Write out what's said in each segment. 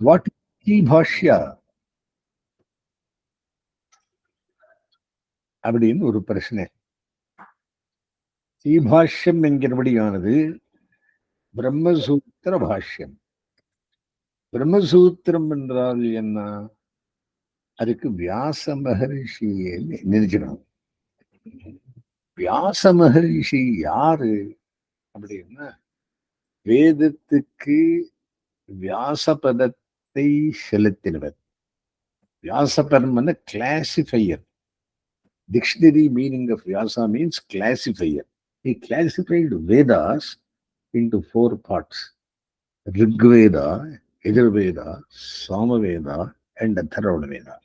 What கி பாஷ்யா அப்படின்னு ஒரு பிரச்சனை. ஸ்ரீபாஷ்யம் என்கிறபடியானது பிரம்மசூத்திர பாஷ்யம். பிரம்மசூத்திரம் என்றால் என்ன? அதுக்கு வியாச மகரிஷியை நினைச்சுக்கணும். வியாச மகரிஷி யாரு அப்படின்னா, வேதத்துக்கு வியாசபதத்தை செலுத்தினவர். வியாசபதம் classifier. Dictionary meaning of Vyasa means classifier. He classified Vedas into 4 parts: Rigveda, Yajurveda, Samaveda, and Atharvana Veda.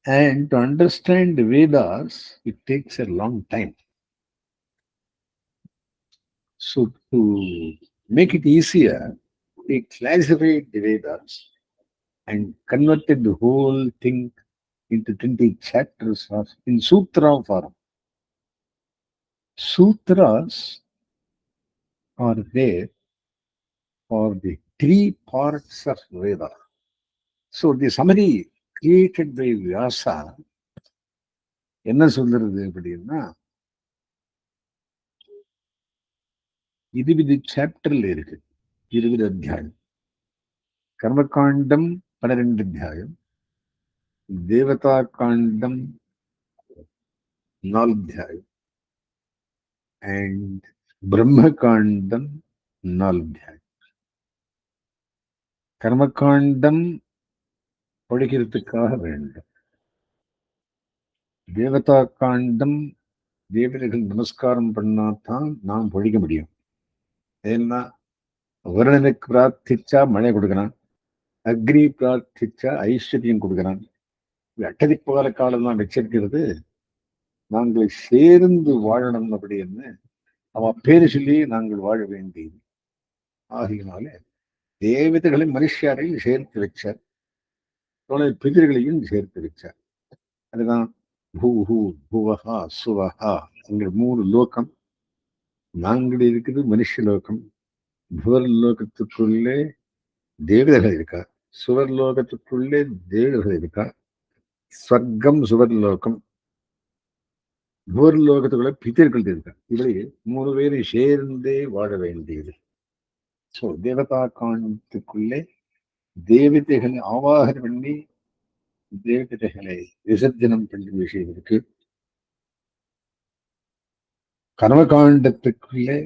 And to understand Vedas, it takes a long time. So to make it easier, he classified the Vedas and converted the whole thing into 20 chapters in sutra form. Sutras are there for the 3 parts of Veda. So the summary created by Vyasa என்ன சொல்றது அப்படின்னா, 20 சாப்டர்ல இருக்கு, 20 அத்தியாயம். கர்மகாண்டம் 12 அத்தியாயம், தேவதா காண்டம் 4 அத்தியாயம், and பிரம்ம காண்டம் 4 அத்தியாயம். கர்மகாண்டம் படிக்கிறதுக்காக வேண்டும். தேவதா காண்டம் தேவதைகள் நமஸ்காரம் பண்ணாதான் நாம் படிக்க முடியும். ஏன்னா வருணனுக்கு பிரார்த்திச்சா மழை கொடுக்குறான், அக்னி பிரார்த்திச்சா ஐஸ்வர்யம் கொடுக்குறான். அட்டதிப்பால காலம் தான் வச்சிருக்கிறது. நாங்கள் சேர்ந்து வாழணும் அப்படின்னு அவன் பேரு சொல்லி நாங்கள் வாழ வேண்டியது. ஆகியனாலே தேவதைகளை மனுஷாரையும் சேர்த்து வச்சார், பிதிர்களையும் சேர்த்து வச்சார். அதுதான் பூஹு புவஹா சுவஹா என்கிற 3 லோகம். நாங்கள் இருக்கிறது மனுஷ லோகம். புவர் லோகத்துக்குள்ளே தேவதைகள் இருக்கா, சுவர் லோகத்துக்குள்ளே தேவதைகள் இருக்கா. ஸ்வர்க்கம் சுவர் லோகம், புவர் லோகத்துக்குள்ள பித்தர்கள் இருக்கா. இப்படி 3 பேரும் சேர்ந்தே வாழ வேண்டியது. ஸோ தேவதா காண்டத்துக்குள்ளே தேவதைகளை ஆவாகனம் பண்ணி தேவதைகளை விசர்ஜனம் பண்ணும் விஷயம் இருக்கு. கர்மகாண்டத்துக்குள்ளே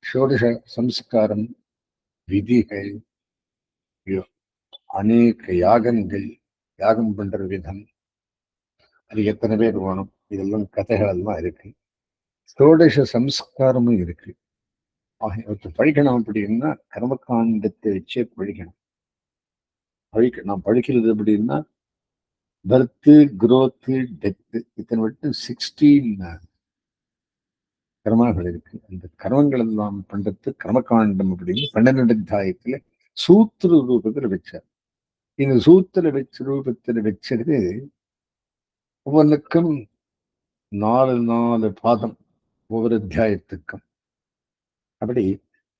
ஷோடச சம்ஸ்காரம், விதிகள், அநேக யாகங்கள், யாகம் பண்ற விதம், அது எத்தனை பேர் வேணும், இதெல்லாம் கதைகள் எல்லாம் இருக்கு. ஷோடச சம்ஸ்காரமும் இருக்கு. ஆகியவற்றை படிக்கணும் அப்படின்னா கர்மகாண்டத்தை வச்சே படிக்கணும். நான் படிக்கிறது அப்படின்னா பர்த், குரோத், டெத், இத்தனை விட்டு 16 கர்மாக்கள் இருக்கு. அந்த கர்மங்கள் எல்லாம் பண்றது கர்மகாண்டம் அப்படின்னு 12 அத்தியாயத்துல சூத்திர ரூபத்துல வச்சார். இந்த சூத்திர ரூபத்துல வச்சது ஒவ்வொன்றுக்கும் 4 பாதம், ஒவ்வொரு அத்தியாயத்துக்கும். அப்படி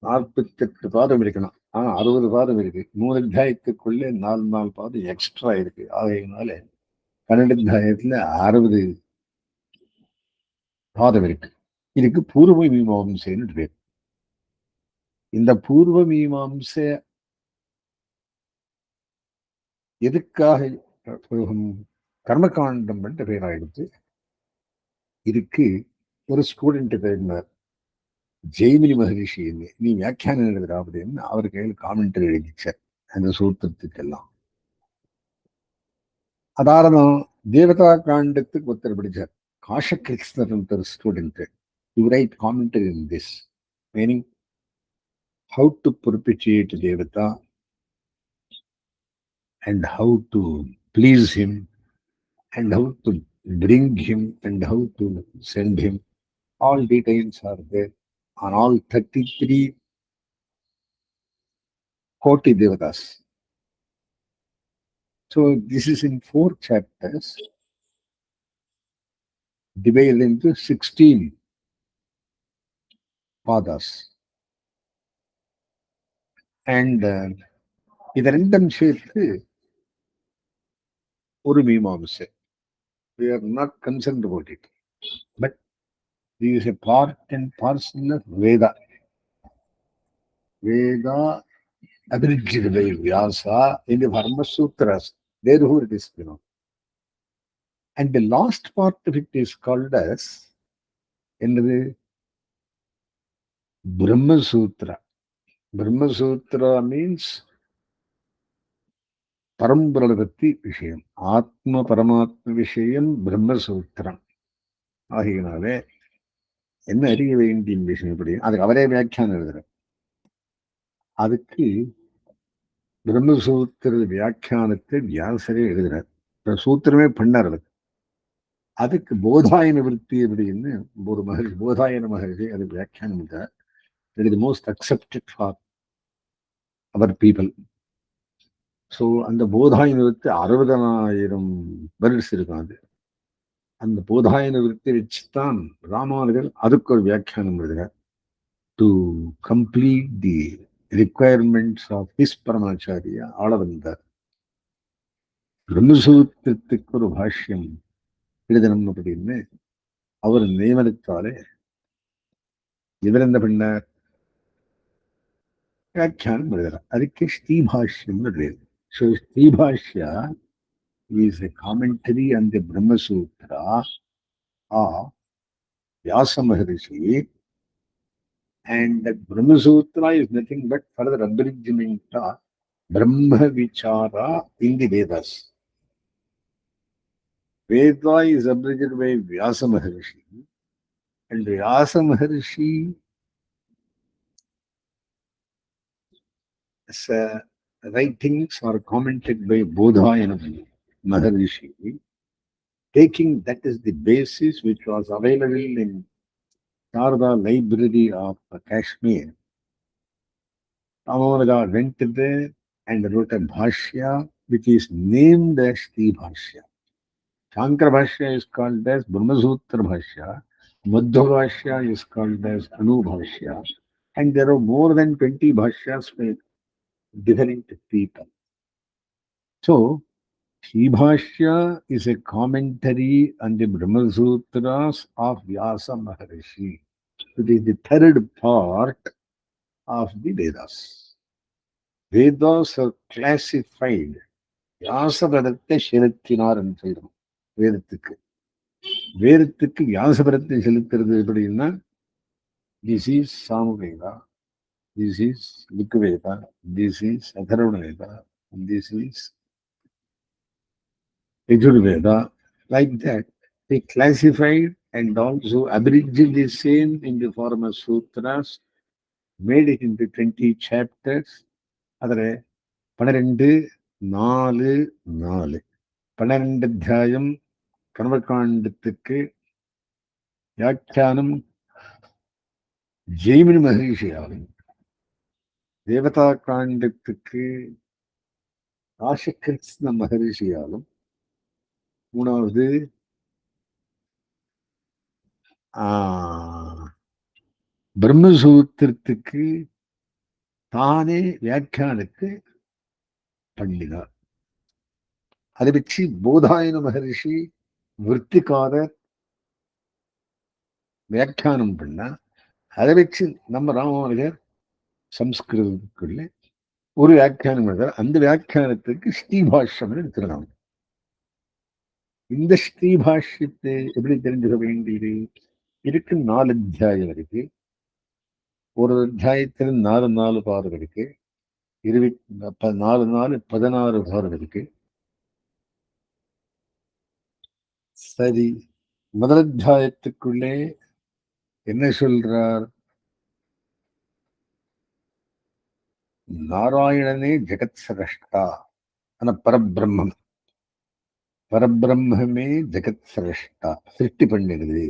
48 பாதம் இருக்கணும். 60 பாதம் இருக்கு. 3 அத்தியாயத்துக்குள்ளே 4 பாதம் எக்ஸ்ட்ரா இருக்கு. ஆகையினால 12 அத்தியாயத்துல 60 பாதம் இருக்கு. இதுக்கு பூர்வ மீமாம்சைன்னு பேர். இந்த பூர்வ மீமாம்சை எதுக்காக கர்மகாண்டம் என்ற பெயராயிடுச்சு. இதுக்கு ஒரு ஸ்டூடெண்ட் பேர் ஜெய்மினி மகரிஷி, நீ வியாக்கியானம் எழுதுறா அப்படின்னு அவர் கையில் காமெண்டரி எழுதிச்சார் அந்த சூத்திரத்துக்கெல்லாம். அதாரணம் தேவதா காண்டத்துக்கு ஒருத்தர் படிச்சார், காஷகிருஷ்ணர் student. You write commentary in this, meaning how to perpetuate Devata and how to please him and how to bring him and how to send him. All details are there on all 33 Koti Devatas. So this is in 4 chapters divided into 16 padas. And இது ரெண்டும் சேர்த்து ஒரு மீமாம்சை. We are not concerned about it. But this is a part and parcel of Veda. Veda abridged by Vyasa in the Dharma Sutras. Therefore it is, And the last part of it is called as என்னது Brahma Sutra. Brahma Sutra means பரம்பொருளை பற்றி விஷயம், ஆத்ம பரமாத்ம விஷயம் பிரம்மசூத்திரம். ஆகியனாலே என்ன அறிய வேண்டிய விஷயம் எப்படி, அதுக்கு அவரே வியாக்கியானம் எழுதுற. அதுக்கு பிரம்மசூத்திர வியாக்கியானத்தை வியாசரே எழுதுறார். சூத்திரமே பண்ணார். அதுக்கு போதாய நிவர்த்தி அப்படின்னு ஒரு மகர்ஷி, போதாயன மகர்ஷி அது வியாக்கியானம் எழுதுறார். It is most accepted for our people. So அந்த போதாய நிவர்த்தி 60,000 வருஷம் இருக்கும். அது அந்த போதாய நிவர்த்தி வச்சுதான் ராமானுஜர் அதுக்கு ஒரு வியாக்கியானம் எழுதுறார். To complete the requirements of his Paramacharya ஆள வந்தார். பிரம்மசூத்திரத்துக்கு ஒரு பாஷ்யம் எழுதணும் அப்படின்னு அவர் நியமனத்தாலே இவர் என்ன பண்ணார், வியாக்கியானம் எழுதுறார். அதுக்கு ஸ்ரீபாஷ்யம் எழுது. So Sribhashya is a commentary on the Brahma Sutra of Vyasa Maharishi, and that Brahma Sutra is nothing but further abridgment of Brahma Vichara in the Vedas. Veda is abridged by Vyasa Maharishi, and Vyasa Maharishi writings are commented by Bodhayana Maharishi, taking that as the basis which was available in Sharda Library of Kashmir. Ramanuja went there and wrote a Bhashya which is named as Sri Bhashya. Shankara Bhashya is called as Brahmasutra Bhashya. Madhva Bhashya is called as Anu Bhashya. And there are more than 20 Bhashyas by different people. So, Sri Bhashya is a commentary on the Brahmasutras of Vyasa Maharishi. It is the third part of the Vedas. Vedas are classified. வியாசபரத்தை செலுத்தினார் என்று சொல்றோம். வேதத்துக்கு வியாசபரத்தை செலுத்துறது எப்படின்னா, this is Samaveda, this is Rigveda, this is Atharvaveda, this is Yajurveda. Like that they classified and also abridged the same in the form of sutras, made it into 20 chapters. அதில் 12, 4, 4 12 அத்தியாயம் கர்மகாண்டத்துக்கு வியாக்கியானம் ஜெய்மினி மகரிஷியாலும், தேவதா காண்டத்துக்கு ராசகிருஷ்ண மகரிஷியாலும், 3வது பிரம்மசூத்திரத்துக்கு தானே வியாக்கியானத்தை பண்ணினார். அதை வச்சு போதாயன மகரிஷி விற்த்திக்காரர் வியாக்கியானம் பண்ணா, அதை வச்சு நம்ம ராமானுஜர் சம்ஸ்கிருதத்துக்குள்ள ஒரு வியாக்கியானம் எழுத, அந்த வியாக்கியானத்துக்கு ஸ்ரீபாஷ்யம் எடுத்துருக்காங்க. இந்த ஸ்ரீபாஷ்யத்தை எப்படி தெரிஞ்சுக்க வேண்டியது? இருக்கு 4 அத்தியாயம் இருக்கு. ஒரு அத்தியாயத்தில் 4 பாடம் இருக்கு. 4 16 பாடம் இருக்கு. சரி, முதல் அத்தியாயத்துக்குள்ளே என்ன சொல்றார்? நாராயணனே ஜெகத் சிரஷ்டா, ஆனா பரபிரம்மம், பரபிரம்மே ஜெகத் சிரஷ்டா, சிருஷ்டி பண்ணிடுது,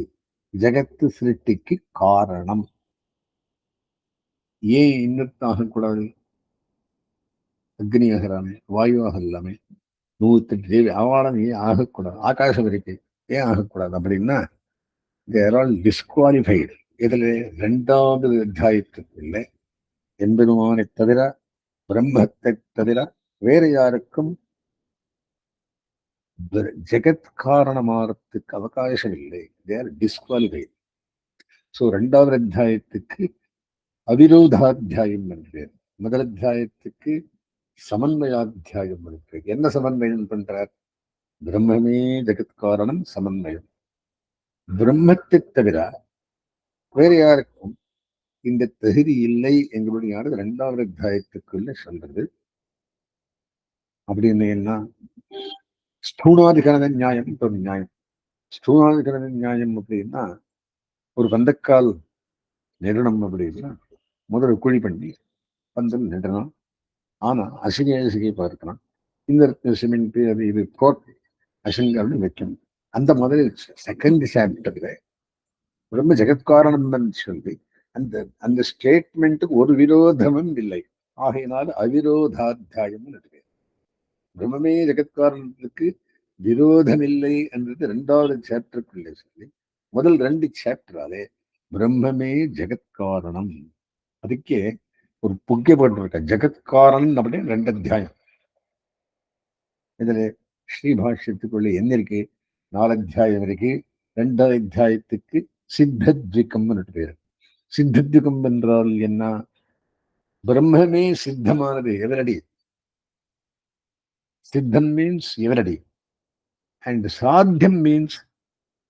ஜெகத்து சிருஷ்டிக்கு காரணம். ஏன் இன்னும் ஆகக்கூடாது? அக்னி ஆகிறாமே, வாயு ஆகலாமே, 108 தேவி அவளும் ஏன் ஆகக்கூடாது? ஆகாசம் இருக்கு, ஏன் ஆகக்கூடாது அப்படின்னா தேர் ஆல் டிஸ்குவாலிஃபைடு. இதுல 2வது அத்தியாயத்துக்குள்ள எம்பெருமானை தவிர பிரம்மத்தை தவிர வேற யாருக்கும் ஜெகத் காரணமாறத்துக்கு அவகாசம் இல்லை. தேர் டிஸ்குவாலிஃபைட். ஸோ 2வது அத்தியாயத்துக்கு அவிரோதாத்தியாயம் என்று பேர். முதல் அத்தியாயத்துக்கு சமன்வயாத்தியாயம் இருக்கு. என்ன சமன்வயம் பண்றார்? பிரம்மமே ஜெகத் காரணம் சமன்வயம். பிரம்மத்தை தவிர வேற யாருக்கும் இந்த தகுதி இல்லை எங்களுடையானது 2வது அத்தியாயத்துக்குள்ள சொல்றது. அப்படின்னு என்ன? ஸ்தூணாதிகரண நியாயம். இப்போ நியாயம் ஸ்தூணாதிகரண நியாயம் அப்படின்னா, ஒரு பந்தக்கால் நிறணும் அப்படின்னா முதல்ல குழி பண்ணி பந்தல் நிடணும். ஆனா அசிகை பார்க்கலாம். இந்த சிமெண்ட் அது இது போட்டு அசிங்கம்னு வைக்கணும். அந்த முதல் செகண்ட் சாப்டர்ல ரொம்ப ஜெகத்காரணம் சொல்லி அந்த அந்த ஸ்டேட்மெண்ட்டுக்கு ஒரு விரோதமும் இல்லை. ஆகையினால் அவிரோதாத்தியாயம் இருக்கு. பிரம்மமே ஜெகத்காரணத்துக்கு விரோதமில்லை என்றது 2வது சாப்டருக்குள்ளே சொல்லி முதல் 2 சாப்டராலே பிரம்மமே ஜெகத்காரணம். அதுக்கே ஒரு புக்கை போட்டிருக்க ஜெகத்காரணம் அப்படின்னு 2 அத்தியாயம். இதுல ஸ்ரீபாஷ்யத்துக்குள்ள என்ன இருக்கு? 4 அத்தியாயம் இருக்கு. 2வது அத்தியாயத்துக்கு சித்தத்விகம்னு பேரு. சித்தத்விகம் என்றால் என்ன? பிரம்மமே சித்தமானது எவரடி. சித்தம் மீன்ஸ் எவரடி. அண்ட் சாத்தியம் மீன்ஸ்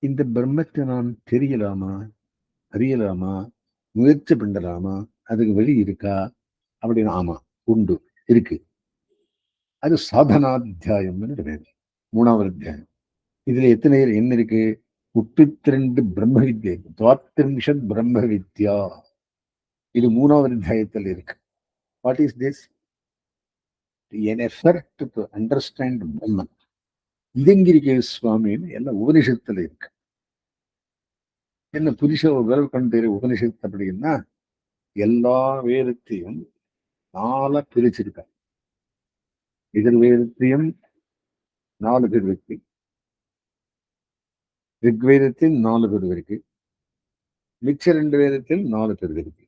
இந்த பிரம்மத்தை நான் தெரியலாமா, அறியலாமா, முயற்சி பண்ணலாமா, அதுக்கு வழி இருக்கா அப்படின்னு. ஆமா, உண்டு, இருக்கு. அது சாதனாத்தியாயம்னு பேரு. 3வது அத்தியாயம். இதுல எத்தனை என்ன இருக்கு? 32 பிரம்ம வித்யை, 32 பிரம்ம வித்யா. இது 3வது அத்தியாயத்தில் இருக்கு. What is this? An effort to understand பிரம்மன். இது எங்க இருக்கு சுவாமின்னு எல்லாம் உபனிஷத்துல இருக்கு. என்ன புதுச விரல் கண்டு உபனிஷத்து அப்படின்னா, எல்லா வேதத்தையும் 4 பிரிச்சிருக்காங்க. எதிர்வேதத்தையும் 4 பேர் இருக்கு. ரிக்வேதத்தில் 4 பேர் இருக்கு. மிச்ச 2 வேதத்தில் 4 பேர் இருக்கு.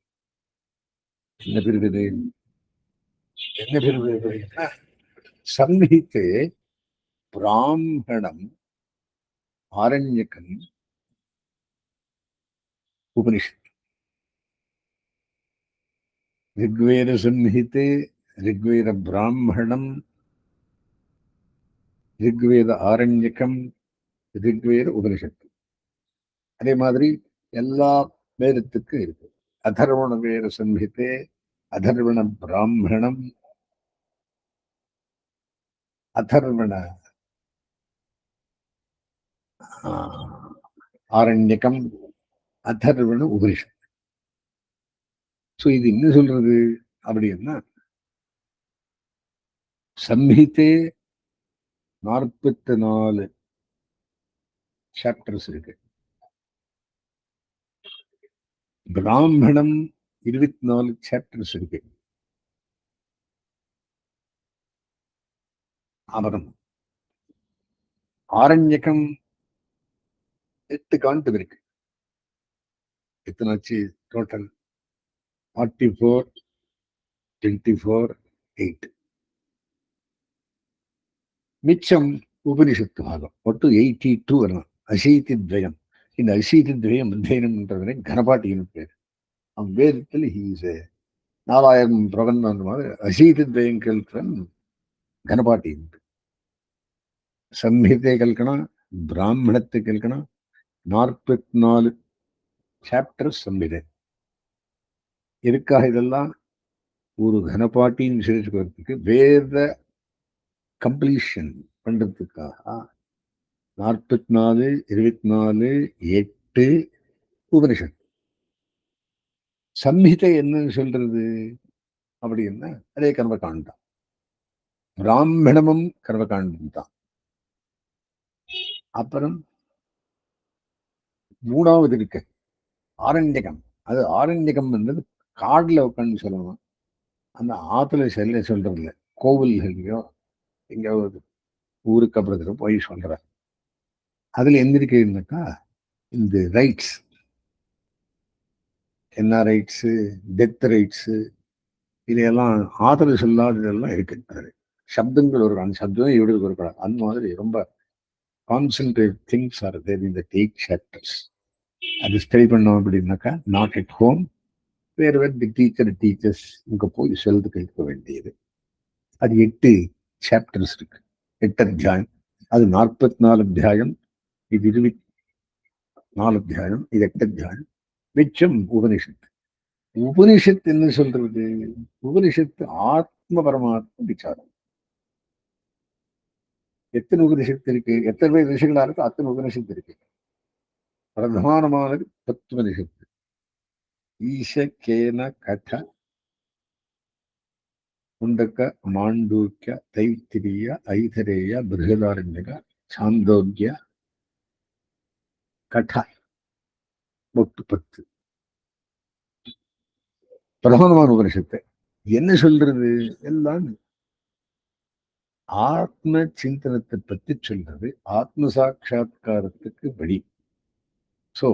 என்ன பிரிவு? என்ன பிரிவு? சம்ஹிதே, பிராமணம், ஆரண்யகம், உபனிஷத். ரிக்வேத சம்ஹிதே, ரிக்வேத பிராமணம், ரிக்வேத ஆரண்யகம், ரிக்வேத உபனிஷத்து. அதே மாதிரி எல்லா வேதத்துக்கும் இருக்கு. அதர்வண வேத சம்ஹிதே, அதர்வண பிராமணம், அதர்வண ஆரண்யகம், அதர்வண உபனிஷத். ஸோ இது என்ன சொல்றது அப்படின்னா, சம்ஹிதே 44 சாப்டர்ஸ் இருக்கு. பிராமணம் 24 சாப்டர்ஸ் இருக்கு. அப்புறம் ஆரண்யகம் 8 காண்டம் இருக்கு. எத்தனாச்சு டோட்டல்? 44, 24, 8. மிச்சம் உபனிஷத்து பாகம் ஒட்டு 82 வரலாம். அசீதி துவயம். இந்த அசீதி துவயம் அத்தியனம் பண்றதுனே கனபாட்டின்னு பேர். அவன் வேதத்தில் ஹீஸ் 4000 பிரபந்தம் மாதிரி அசீதி துவயம் கேள்வன் கனபாட்டி. சம்ஹிதை கல்கணும், பிராமணத்தை கல்கணும். 44 சாப்டர் சம்ஹிதை. எதுக்காக இதெல்லாம்? ஒரு கனபாட்டின்னு சொல்லிட்டு வேத கம்ப்ளீஷன் பண்றதுக்காக 44, 24, 8 உபனிஷத். சம்ஹிதை என்னன்னு சொல்றது அப்படின்னா அதே கர்மகாண்டம். பிராமணமும் கர்மகாண்டம் தான். அப்புறம் 3வது இருக்கு ஆரண்யகம். அது ஆரண்யகம் என்றது காடுல உட்காந்து சொல்லணும். அந்த ஆத்துல செல்ல சொல்றது இல்லை. கோவில்கள்லையோ எங்கேயாவது ஊருக்கு அப்புறத்துல போய் சொல்ற. அதுல எந்த இருக்குன்னாக்கா இந்த ரைட்ஸ். என்ன ரைட்ஸு? டெத் ரைட்ஸு, இதையெல்லாம் ஆதரவு சொல்லாததெல்லாம் இருக்கின்றது. சப்தங்கள் ஒரு அந்த சப்தமே இவருக்கு ஒரு அந்த மாதிரி ரொம்ப concentrate things are there in the 8 chapters. அது ஸ்டடி பண்ணோம் அப்படின்னாக்கா நாட் அட் ஹோம், வேறு தி டீச்சர் டீச்சர்ஸ் இங்க போய் சொல்றது கேட்க வேண்டியது. அது 8 சாப்டர்ஸ் இருக்கு, 8 அத்தியாயம். அது 44 அத்தியாயம், இது 24 அத்தியாயம், இது 8 அத்தியாயம். மிச்சம் உபனிஷத்து. உபனிஷத்து என்ன சொல்றது? உபனிஷத்து ஆத்ம பரமாத்ம விசாரம். எத்தனை உபனிஷத்து இருக்கு? எத்தனை பேர் ரிஷிகளா இருக்கு அத்தனை உபனிஷத்து இருக்கு. பிரதானமானது தத்துவனிஷத்து. ஈச கேன கட முண்டக்க மாண்டூக்கிய தைத்திரிய ஐதரேய பிருகதாரண்யக சாந்தோக்கிய கட மொட்டு 10 பிரதானமான உபனிஷத்து. என்ன சொல்றது? எல்லாம் ஆத்ம சிந்தனத்தை பற்றி சொல்றது, ஆத்ம சாட்சா்காரத்துக்கு வழி. சோ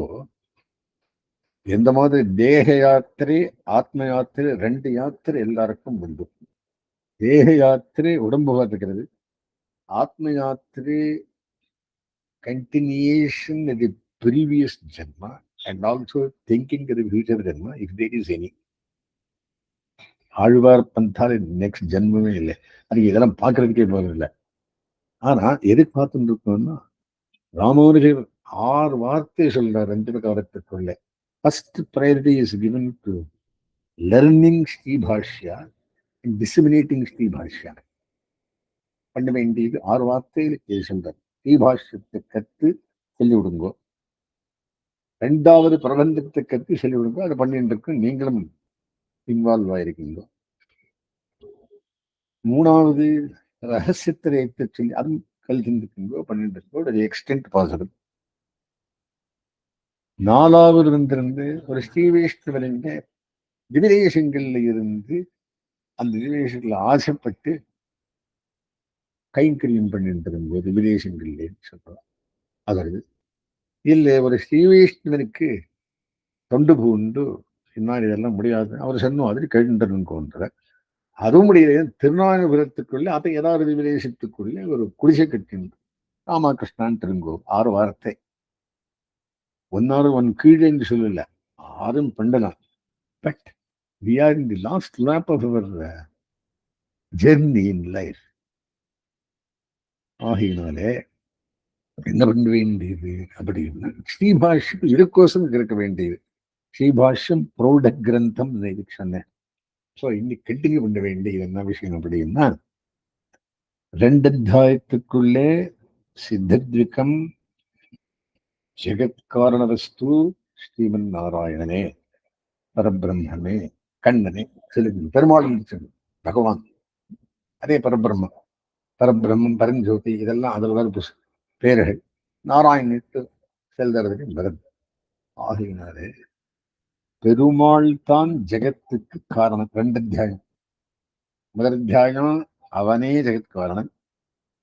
எந்த மாதிரி தேக யாத்திரை ஆத்ம யாத்திரை 2 யாத்திரை எல்லாருக்கும் உண்டு. தேக யாத்திரை உடம்பு பார்த்துக்கிறது, ஆத்ம யாத்திரை continuation of the previous Janma and also thinking of the future Janma, if there is any. ஆழ்வார் பந்தாலே நெக்ஸ்ட் ஜென்மமே இல்லை. அது இதெல்லாம் பார்க்கறதுக்கே போதில்லை. ஆனா எதுக்கு பார்த்துட்டு இருக்கோம்னா, ராமானுஜர் 6 வார்த்தை சொல்றார் 2 காலத்துக்குள்ள. First priority is given to learning Sribhashya and disseminating Sribhashya. பண்ண வேண்டியது 6 வார்த்தையில் சொல்றார். ஸ்ரீபாஷ்யத்தை கற்று சொல்லி விடுங்கோ, 2வது பிரபந்தத்தை கற்று சொல்லி விடுங்கோ. அதை பண்ணிட்டு இருக்கு, நீங்களும் இன்வால்வ் ஆயிருக்கீங்க. 3வது ரகசியத்திரையத்தை சொல்லி அதுவும் கல்விங்கோ பண்ணிட்டு இருக்கோ, அது எக்ஸ்டென்ட் பாசிபிள். 4வது இருந்திருந்து ஒரு ஸ்ரீ வைஷ்ணவரின் திவிதேசங்கள்ல இருந்து அந்த திவிதேசத்துல ஆசைப்பட்டு கைங்கரியம் பண்ணிட்டு இருக்கும்போது திவிதேசங்கள்ல சொல்றோம். அதாவது இல்ல ஒரு ஸ்ரீ வைஷ்ணவனுக்கு தொண்டு பூண்டு இன்னாடி இதெல்லாம் முடியாது, அவர் சொன்ன மாதிரி கேட்டுருக்கோன்ற அதுவும் முடியாது. திருநாயபுரத்துக்குள்ளே அதை ஏதாவது விதேசத்துக்குள்ளே ஒரு குடிசை கட்டின்று ராமகிருஷ்ணான் திருங்கோ 6 வார்த்தை. ஒன் கீழே என்று சொல்லல, 6ம் பண்ணலாம். But we are in the last lap of our journey in life. ஆகினாலே என்ன பண்ண வேண்டியது அப்படின்னா ஸ்ரீபாஷ்யம் இதுக்கோசம் இருக்க வேண்டியது. ஸ்ரீபாஷ்யம் பிரௌட கிரந்தம் சொன்னேன். ஸோ இன்னைக்கு கண்டினியூ பண்ண வேண்டியது என்ன விஷயம் அப்படின்னா, 2 அத்தியாயத்துக்குள்ளே சித்தத்விகம் ஜெகத் காரண வஸ்து ஸ்ரீமன் நாராயணனே பரபிரம்மே கண்ணனே சொல்லுங்க. பெருமாள் பகவான் அதே பரபிரம்மம், பரபிரம்மம் பரஞ்சோதி இதெல்லாம் அதில் வர பேர்கள். நாராயணிட்டு செல்றதுக்கு பரத். ஆகினாலே பெருமாள் தான் ஜெகத்துக்கு காரணம். 2 அத்தியாயம். முதல் அத்தியாயம் அவனே ஜெகத் காரணம்,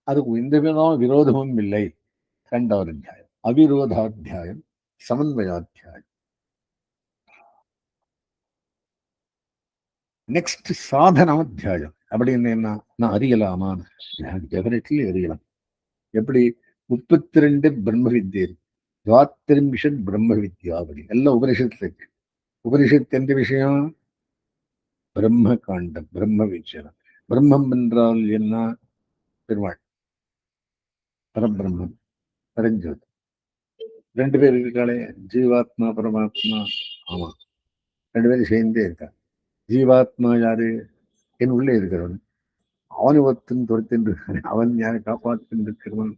அதுக்கு எந்த விரோதமும் இல்லை. 2வது அத்தியாயம் அவிரோதாத்தியாயம், சமன்வயாத்தியாயம். நெக்ஸ்ட் சாதனாத்தியாயம். அப்படின்னு என்ன, நான் அறியலாமா? டெஃபினெட்லி அறியலாம். எப்படி 32 பிரம்ம வித்யை, 32 பிரம்ம வித்யா அப்படி எல்லாம் உபனிஷத்துல இருக்கு. உபனிஷத்து எந்த விஷயம்? பிரம்ம காண்டம், பிரம்ம விசாரம். பிரம்மம் என்றால் என்ன? பெருமாள், பரபிரம்மம், பரஞ்சோதி. 2 பேர் இருக்காளே, ஜீவாத்மா பரமாத்மா. ஆமா, 2 பேரும் சேர்ந்தே இருக்காங்க. ஜீவாத்மா யாரு? என் உள்ளே இருக்கிறவன். அவனை ஒருத்தன் துரத்தின்று அவன் யாரை காப்பாற்றின்னு இருக்கிறவன்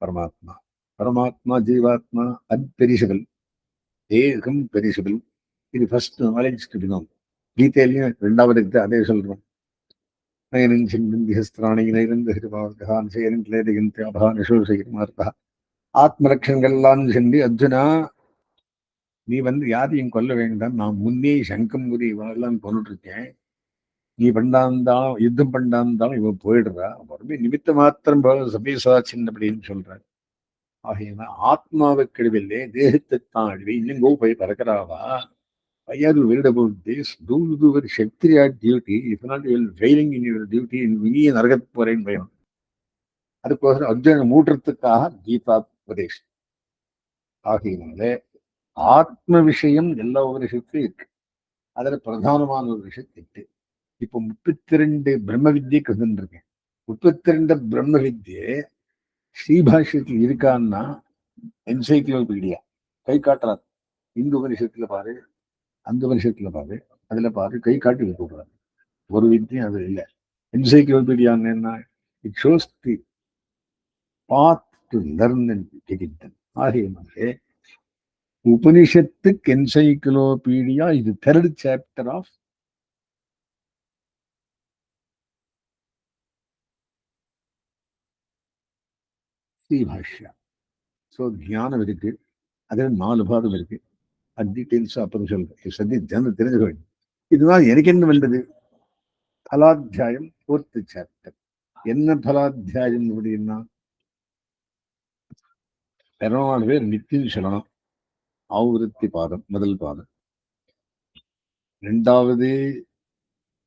பரமாத்மா. பரமாத்மா ஜீவாத்மா அன்பெரிசபிள், ஏகம் பெரிசபிள். இது ஃபர்ஸ்ட் நாலேஜ் கிடைக்கும். கீதையிலையும் 2வது அதே சொல்றோம். ஆத்மலட்சணங்கள்லாம் சொல்லி, அர்ஜுனா நீ யாரையும் கொல்ல வேண்டாம், நான் முன்னே சங்கம் குதி இவெல்லாம் கொண்டுட்டு இருக்கேன், நீ பண்ணாந்தாலும் யுத்தம் பண்ணாந்தாலும் இவன் போயிடுறா, மறுபடியும் நிமித்த மாத்திரம் சபேசாச்சின் அப்படின்னு சொல்றாரு. ஆகையினா ஆத்மாவை கெடுவில்லை, தேகத்தை தான் அழிவை, இன்னும் போய் பறக்கிறாவா Why are you worried about this? Do your Kshatriya duty. If not, you will failing in your duty. நீ நரகத்துக்கு போறேன்னு பயம். அதுக்கோசரம் அர்ஜுன மூட்டுறதுக்காக கீதா உபதேசம். ஆகையினாலே ஆத்ம விஷயம் எல்லா உபதேசத்திலும் இருக்கு. அதுல பிரதானமான ஒரு விஷயம் இருக்கு. இப்போ 32 பிரம்ம வித்தியை கத்துருக்கேன். 32 பிரம்ம வித்தியை ஸ்ரீபாஷ்யத்தில் இருக்கான்னா என்சைக்ளோபீடியா கை காட்டுறாரு. இந்த உபனிஷத்துல பாரு, அந்த உபனிஷத்துல பாரு, அதுல பாரு, கை காட்டி வைக்கக்கூடாது. ஒரு வித்தியும் அது இல்லை. என்சைக்ளோபீடியான்னு என்ன? It shows the path to learn and get. ஆகையினாலே உபனிஷத்துக்கு என்சைக்ளோபீடியா இது 3rd சாப்டர் ஆஃப் ஸ்ரீபாஷ்யா. ஸோ தியானம் இருக்கு, அதில் 4 பாகம் இருக்கு. அது டீட்டெயில்ஸா அப்புறம் சொல்றேன். சதி தியானம் தெரிஞ்சுக்க வேண்டும். இதுதான் எனக்கு என்ன வந்தது? பலாத்தியாயம் 4th சாப்டர். என்ன பலாத்தியாயம் அப்படின்னா, பெருமாள் பேர் நித்தியம் சொல்லணும். ஆவருத்தி பாதம் முதல் பாதம். 2வது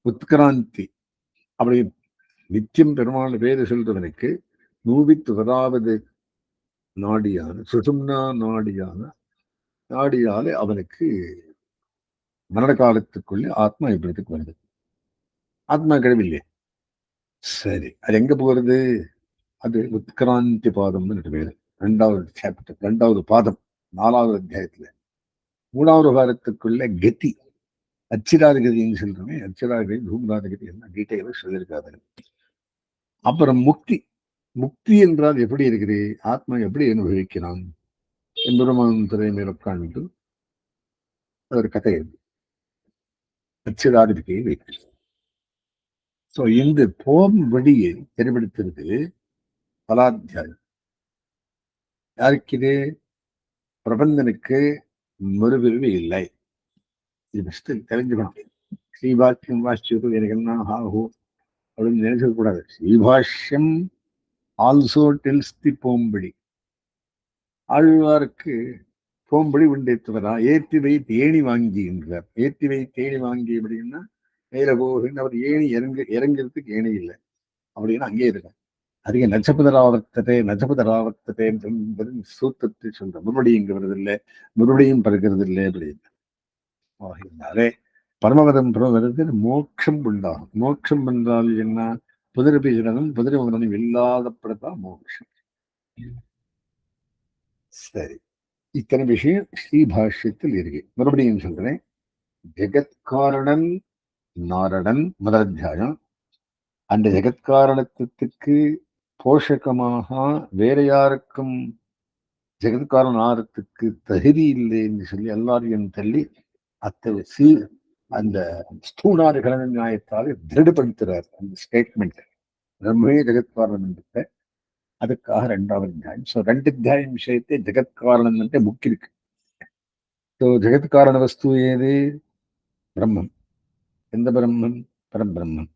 உத்கிராந்தி. அப்படி நித்தியம் பெருமாள் பேரு சொல்றவனுக்கு 110வது நாடியான சுசும்னா நாடியாலே அவனுக்கு மரண காலத்துக்குள்ளே ஆத்மா இப்படித்துக்கு வருது. ஆத்மா கிடைவில்லையே. சரி, அது எங்க போகிறது? அது உத்கிராந்தி பாதம்னு பேரு. 2வது சாப்டர், 2வது பாதம், 4வது அத்தியாயத்துல. 3வது பாதத்துக்குள்ள கதி, அச்சிராதகதின்னு சொல்றோமே, அச்சிராதகதி தூம்ராதகதி எல்லாம் டீட்டெயிலாக சொல்லியிருக்காது. அப்புறம் முக்தி. முக்தி என்றால் எப்படி இருக்குது, ஆத்மா எப்படி அனுபவிக்கிறான் என்பதும் துறை மேல் உட்கார்ந்து ஒரு கதை இருக்கு. அச்சிராதகதியை வைத்து ஸோ இந்த போகும் வழியை தெரிவித்திருக்கு பலாத்தியாயம். யாருக்கு இது? பிரபந்தனுக்கு மறுபிரிவு இல்லை. இது ஃபஸ்ட்டு தெரிஞ்சுக்கணும். ஸ்ரீபாஷ்யம் வாசிச்சு எனக்கு என்ன ஆகும் அப்படின்னு நினைச்சக்கூடாது. ஸ்ரீபாஷ்யம் ஆல்சோ டெல்ஸ் தி போம்படி. ஆழ்வாருக்கு போம்படி உண்டேத்துவதா ஏற்றி வை தேனி வாங்கி என்றார். ஏற்றி வை தேனி வாங்கி அப்படின்னா மேல போகுன்னு. அவர் ஏணி இறங்கிறதுக்கு ஏணி இல்லை அப்படின்னு அங்கே இருக்கார். அதிக நட்சபதராவர்த்தத்தை என்பது சூத்திரத்தை சொல்ற. மறுபடியும் இங்க வருது இல்லை, மறுபடியும் பறக்கிறது இல்லை அப்படின்னு. ஆகினாலே பரமபதம் வருது, மோட்சம் உண்டாகும். மோட்சம் என்றால் என்ன? புதிரபிஜனம் புதிரமகனும் இல்லாதப்படத்தான் மோட்சம். சரி, இத்தனை விஷயம் ஸ்ரீபாஷ்யத்தில் இருக்கு. மறுபடியும் சொல்றேன். ஜெகத்காரணன் நாரணன் முதல் அத்தியாயம். அந்த ஜெகத்காரணத்துக்கு போஷகமாக வேற யாருக்கும் ஜெகத்காரன் ஆறத்துக்கு தகுதி இல்லை என்று சொல்லி எல்லாரையும் தள்ளி அந்த ஸ்தூணாதிகரண நியாயத்தால் திருடுபடுத்துறார் அந்த ஸ்டேட்மெண்ட். பிரம்மே ஜெகத்காரணம் என்று. அதுக்காக 2வது அத்தியாயம். ஸோ 2 அத்தியாயம் விஷயத்தை ஜெகத்காரணம் என்று புக் இருக்கு. ஸோ ஜெகத்காரண வஸ்து ஏது? பிரம்மம். எந்த பிரம்மன்? பரபிரம்மன்.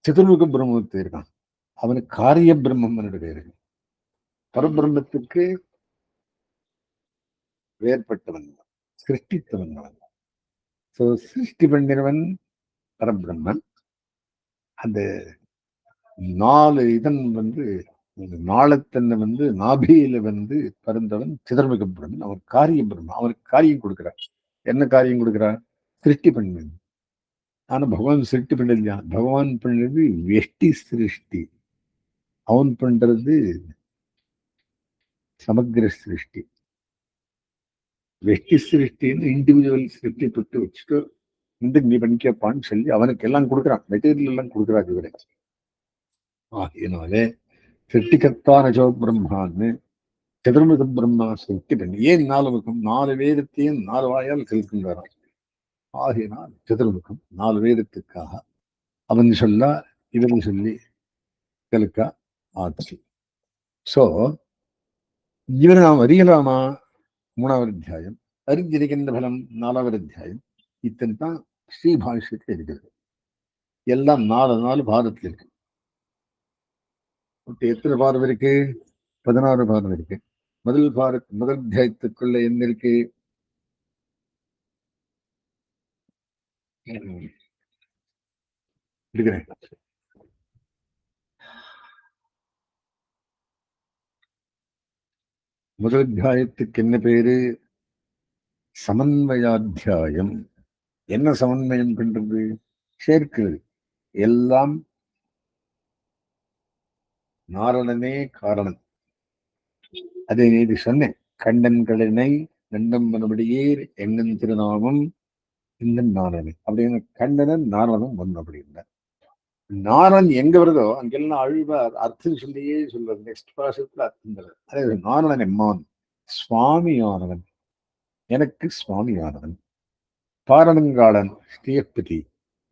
சதுர்முக பிரம்மத்தை இருக்கான், அவனுக்கு காரிய பிரம்மம் பேரு. பரபிரம்மத்துக்கு வேறுபட்டவன், சிருஷ்டித்தவன் அவன். ஸோ சிருஷ்டி பண்ணினவன் பரபிரம்மன். அந்த 4 இதன் நாளத்தன்னை நாபியில பறந்தவன் சிதர்முக பிரம்மன். அவன் காரிய பிரம்மன். அவனுக்கு காரியம் கொடுக்கிறார். என்ன காரியம் கொடுக்கிறார்? சிருஷ்டி பண்ணு. ஆனா பகவான் சிருஷ்டி பண்ணலையா? பகவான் பண்ணது வெஷ்டி சிருஷ்டி, அவன் பண்றது சமக்கிர சிருஷ்டி. வெஷ்டி சிருஷ்டின்னு இண்டிவிஜுவல் சிருஷ்டி தொட்டு வச்சுட்டு நீ பண்ணிக்கப்பான்னு சொல்லி அவனுக்கு எல்லாம் கொடுக்குறான், மெட்டீரியல் எல்லாம் கொடுக்குறாங்க இவரை. ஆகியனாலே சிருஷ்டிகர்த்தான ஜோ பிரம்மான்னு சதுர்முக பிரம்மா சிருஷ்டி பண்ணி. ஏன் 4 முகம்? 4 வேதத்தையும் 4 வாயால் செலுத்துகிறான். ஆகினால் சதுர்முகம் 4 வேதத்துக்காக அவன் சொல்ல இவன் சொல்லி கெலுக்கா ஆச்சு. ஸோ இவரை நாம் அறியலாமா? 3வது அத்தியாயம். அறிஞ்சிருக்கின்ற பலம் 4வது அத்தியாயம். இத்தனை தான் ஸ்ரீபாஷ்யத்தில் இருக்கிறது. எல்லாம் 4 பாதத்தில் இருக்கு. எத்தனை பாதம் இருக்கு? 16 பாதம் இருக்கு. முதல் அத்தியாயத்துக்குள்ள என்ன இருக்கு? எடுக்கிறேன். முதல் அத்தியாயத்துக்கு என்ன பேரு? சமன்வயாத்தியாயம். என்ன சமன்வயம் பண்றது? சேர்க்கிறது. எல்லாம் நாரணனே காரணம். அதை நேற்று சொன்னேன். கண்ணன் கடனை நண்டம் மறுபடியே எண்ணன் திருநாமம் இன்னன் நாரணன் அப்படின்னு கண்ணனன் நாரணன் ஒன்று அப்படின்னா நாரணன் எங்க வருதோ அங்கெல்லாம் அழுவார் அர்த்தம் சொல்லியே சொல்றது. நெக்ஸ்ட் பாசத்துல அர்த்தம் தருது. அதே நாரணன் எம்மான் சுவாமியானவன், எனக்கு சுவாமியானவன். பாரணங்காளன் ஸ்ரீயப்பதி.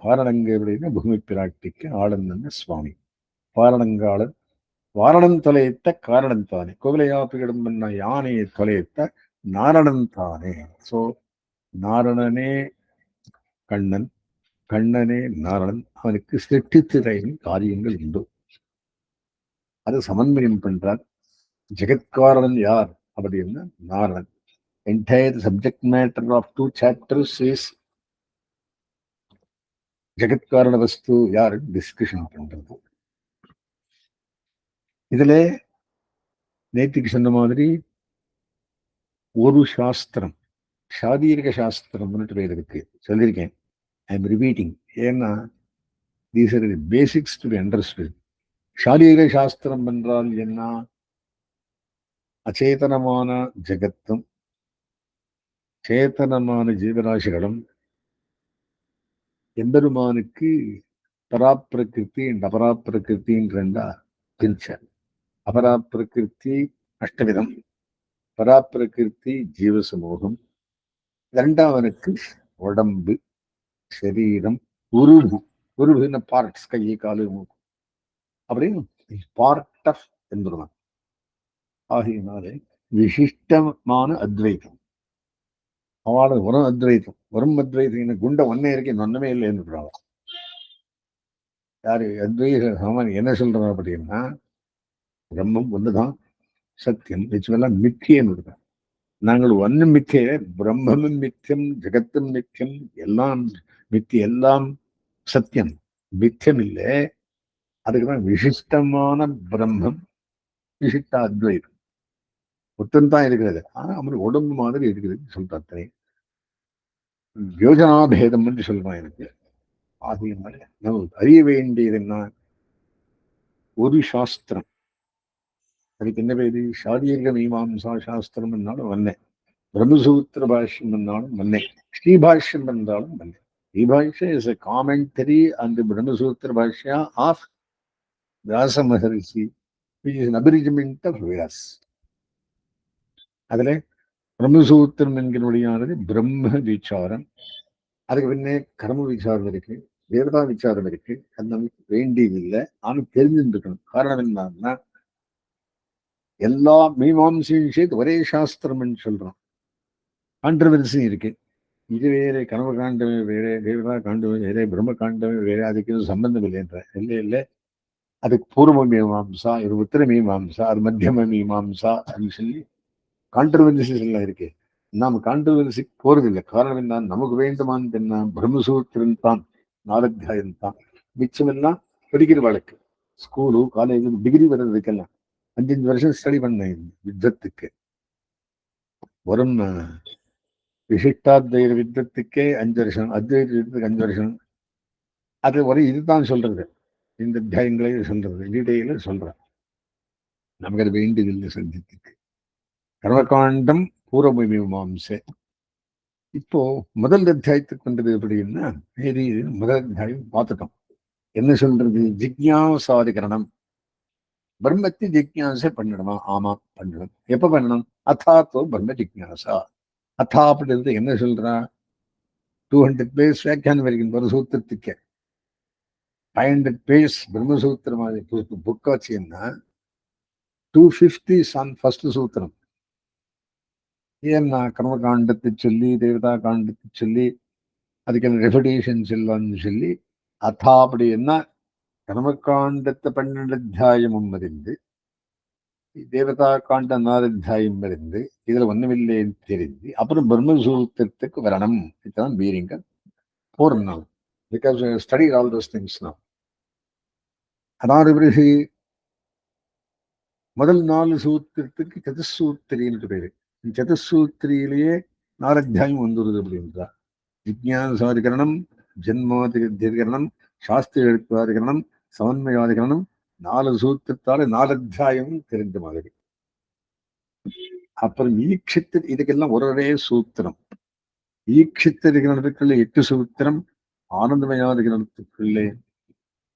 பாரணங்க அப்படின்னா பூமி பிராட்டிக்கு ஆளன் சுவாமி. பாரணங்காளன் வாரணம் தொலைத்த காரணம் தானே. கோவிலையாப்பிடம் பண்ண யானையை தொலைத்த நாரணன் தானே. சோ நாரணனே கண்ணன், கண்ணனே நாரணன். அவனுக்கு சிருஷ்டித்திரையின் காரியங்கள் உண்டு. அது சமன்வயம் பண்றார். ஜெகத்காரணன் யார் அப்படின்னா Naranan. Entire subject matter of 2 chapters is ஜெகத்காரண வஸ்து யார் டிஸ்கஷன் பண்றது. இதுல நேற்றுக்கு சொன்ன மாதிரி ஒரு சாஸ்திரம், சாரீரிக சாஸ்திரம்னு பேர் இருக்கு, சொல்லியிருக்கேன். I am repeating. ஏன்னா these are the basics to be understood. சாரீரிக சாஸ்திரம் என்றால் என்ன? அச்சேதனமான ஜெகத்தும் சேத்தனமான ஜீவராசிகளும் எம்பெருமானுக்கு பராப்பிரகிருதி அண்ட் அபராப்பிரகிருத்தின்னு ரெண்டா பிரிச்சார். அபராப்பிரகிருதி அஷ்டவிதம், பராப்பிரகிருதி ஜீவசமூகம், இரண்டாவனுக்கு உடம்பு, சரீரம், உருவு. உருவுன்னு பார்ட்ஸ், கை காலு மூக்கு அப்படின்னு பார்ட் ஆஃப் எம்பெருமான். ஆகியனாலே விசிஷ்டமான அத்வைதம். அவளோட வரும் அத்வைதம். வரும் அத்வைதம் குண்ட ஒன்னே இருக்கு, ஒண்ணுமே இல்லைன்னு யாரு அத்வைத சாமான் என்ன சொல்றான் அப்படின்னா, பிரம்மம் ஒண்ணுதான், சத்தியம், நிச்சயமெல்லாம் மித்தியன்னு இருக்கான். நாங்கள் ஒன்னும் மித்திய, பிரம்மமும் மித்தியம், ஜெகத்தும் மித்தியம், எல்லாம் மித்தி, எல்லாம் சத்தியம், மித்தியம் இல்லை. அதுக்குதான் விசிஷ்டமான பிரம்மம், விசிஷ்ட அத்வைதம் ஒத்தன் இருக்கிறது. ஆனா அவனுக்கு உடம்பு மாதிரி இருக்கிறது சொல்றாத்தனை யோஜனாபேதம் என்று சொல்றான். எனக்கு ஆகியனால நம்ம அறிய வேண்டியது என்ன? ஒரு சாஸ்திரம், அதுக்கு என்ன பேரு? சாரீரிக மீமாம்சா சாஸ்திரம் என்றாலும் வந்தேன், பிரம்மசூத்திர பாஷ்யம் என்றாலும் வந்தேன், ஸ்ரீபாஷ்யம் என்றாலும் வந்தேன். Sri Bhashyam is a commentary on the பிரம்மசூத்திர Bhashya of Vyasa Maharishi, which is an abridgment of Vedas. அதுல பிரம்மசூத்திரம் என்கிறபடியானது பிரம்ம விசாரம். அதுக்கு பின்னே கர்ம விசாரம் இருக்கு, தேவதா விசாரம் இருக்கு. அது நமக்கு வேண்டியதில்லை, ஆனால் தெரிஞ்சுருக்கணும். காரணம் என்னன்னா, எல்லா மீமாம்சையும் சேர்த்து ஒரே சாஸ்திரம் சொல்றோம். கான்ட்ரவர்சி இருக்கு. இது வேற, கனவு காண்டமே வேற, தேவதா காண்டமே வேற, பிரம்ம காண்டமே வேற, அதுக்கு எதுவும் சம்பந்தம் இல்லைன்ற. இல்லை இல்லை, அதுக்கு பூர்வ மீமாம்சா, இது உத்தர மீமாம்சா, அது மத்தியம மீமாம்சா அப்படின்னு சொல்லி கான்ட்ரவர்சிஸ் எல்லாம் இருக்கு. நாம் கான்ட்ரவர்சி போறதில்லை. காரணம் என்ன? நமக்கு வேண்டுமான்னு என்ன? பிரம்மசூத்திரம் தான், 4 அத்தியாயம் தான். மிச்சமெல்லாம் படிக்கிற வழக்கு. ஸ்கூலு, காலேஜ், டிகிரி வர்றதுக்கெல்லாம் 5 வருஷம் ஸ்டடி பண்ண யுத்தத்துக்கு. வரும் விசிஷ்டாத்வைத யுத்தத்துக்கே 5 வருஷம், அத்வைத யுத்தத்துக்கு 5 வருஷம். அது ஒரு இதுதான் சொல்றது, இந்த அத்தியாயங்களே சொல்றது, டீடையில சொல்றேன். நமக்கு அது வேண்டியதில்லை சந்தித்துக்கு. கர்மகாண்டம் பூர்வ மீமாம்சை. இப்போ முதல் அத்தியாயத்துக்கு வந்தது எப்படின்னா, முதல் அத்தியாயம் பார்த்துட்டோம். என்ன சொல்றது? ஜிக்ஞாசாதிகரணம். பிரம்மத்தை ஜிக்ஞாசை பண்ணணுமா? ஆமா பண்ணணும். எப்ப பண்ணணும்? அத்தாத்தோ பிரம்ம ஜிக்ஞாசா. அத்தா அப்படின்றது என்ன சொல்றா? 200 பேஜ் வியாக்கியானம் வரைக்கும் ஒரு சூத்திரத்துக்கு 500 பேஜ் பிரம்மசூத்திரம் புக் வச்சுன்னா 250 ஃபர்ஸ்ட் சூத்திரம். ஏன்னா கர்மகாண்டத்தை சொல்லி, தேவதா காண்டத்தை சொல்லி, அதுக்கு ரெஃபடேஷன்ஸ் எல்லாம்னு சொல்லி, அத்தா அப்படி என்ன கர்மகாண்டத்தை 12 அத்தியாயமும் அறிந்து, தேவதா காண்ட 4 அத்தியாயம் அறிந்து, இதுல ஒண்ணுமில்லைன்னு தெரிஞ்சு அப்புறம் பிரம்மசூத்திரத்துக்கு வரணும். இதுதான் வீரிங்க போறோம் now because we have studied all those things now. அதாவது பிறகு முதல் 4 சூத்திரத்துக்கு சதுசூத்திரின்னு பேரு. சதுசூத்திரியிலேயே 4 அத்தியாயம் வந்துருது அப்படின்றா. விஜயாசாதிகரணம், ஜென்மாதிகரணம், சாஸ்திர எழுத்தாதிகரணம், சமன்மயாதிகரணம், 4 சூத்திரத்தால 4 அத்தியாயம் தெரிஞ்ச மாதிரி. அப்புறம் ஈக்ஷித்து, இதுக்கெல்லாம் ஒரே சூத்திரம். ஈக்ஷித்ததிகரணத்துக்குள்ள 8 சூத்திரம், ஆனந்தமயாதிகரணத்துக்குள்ளே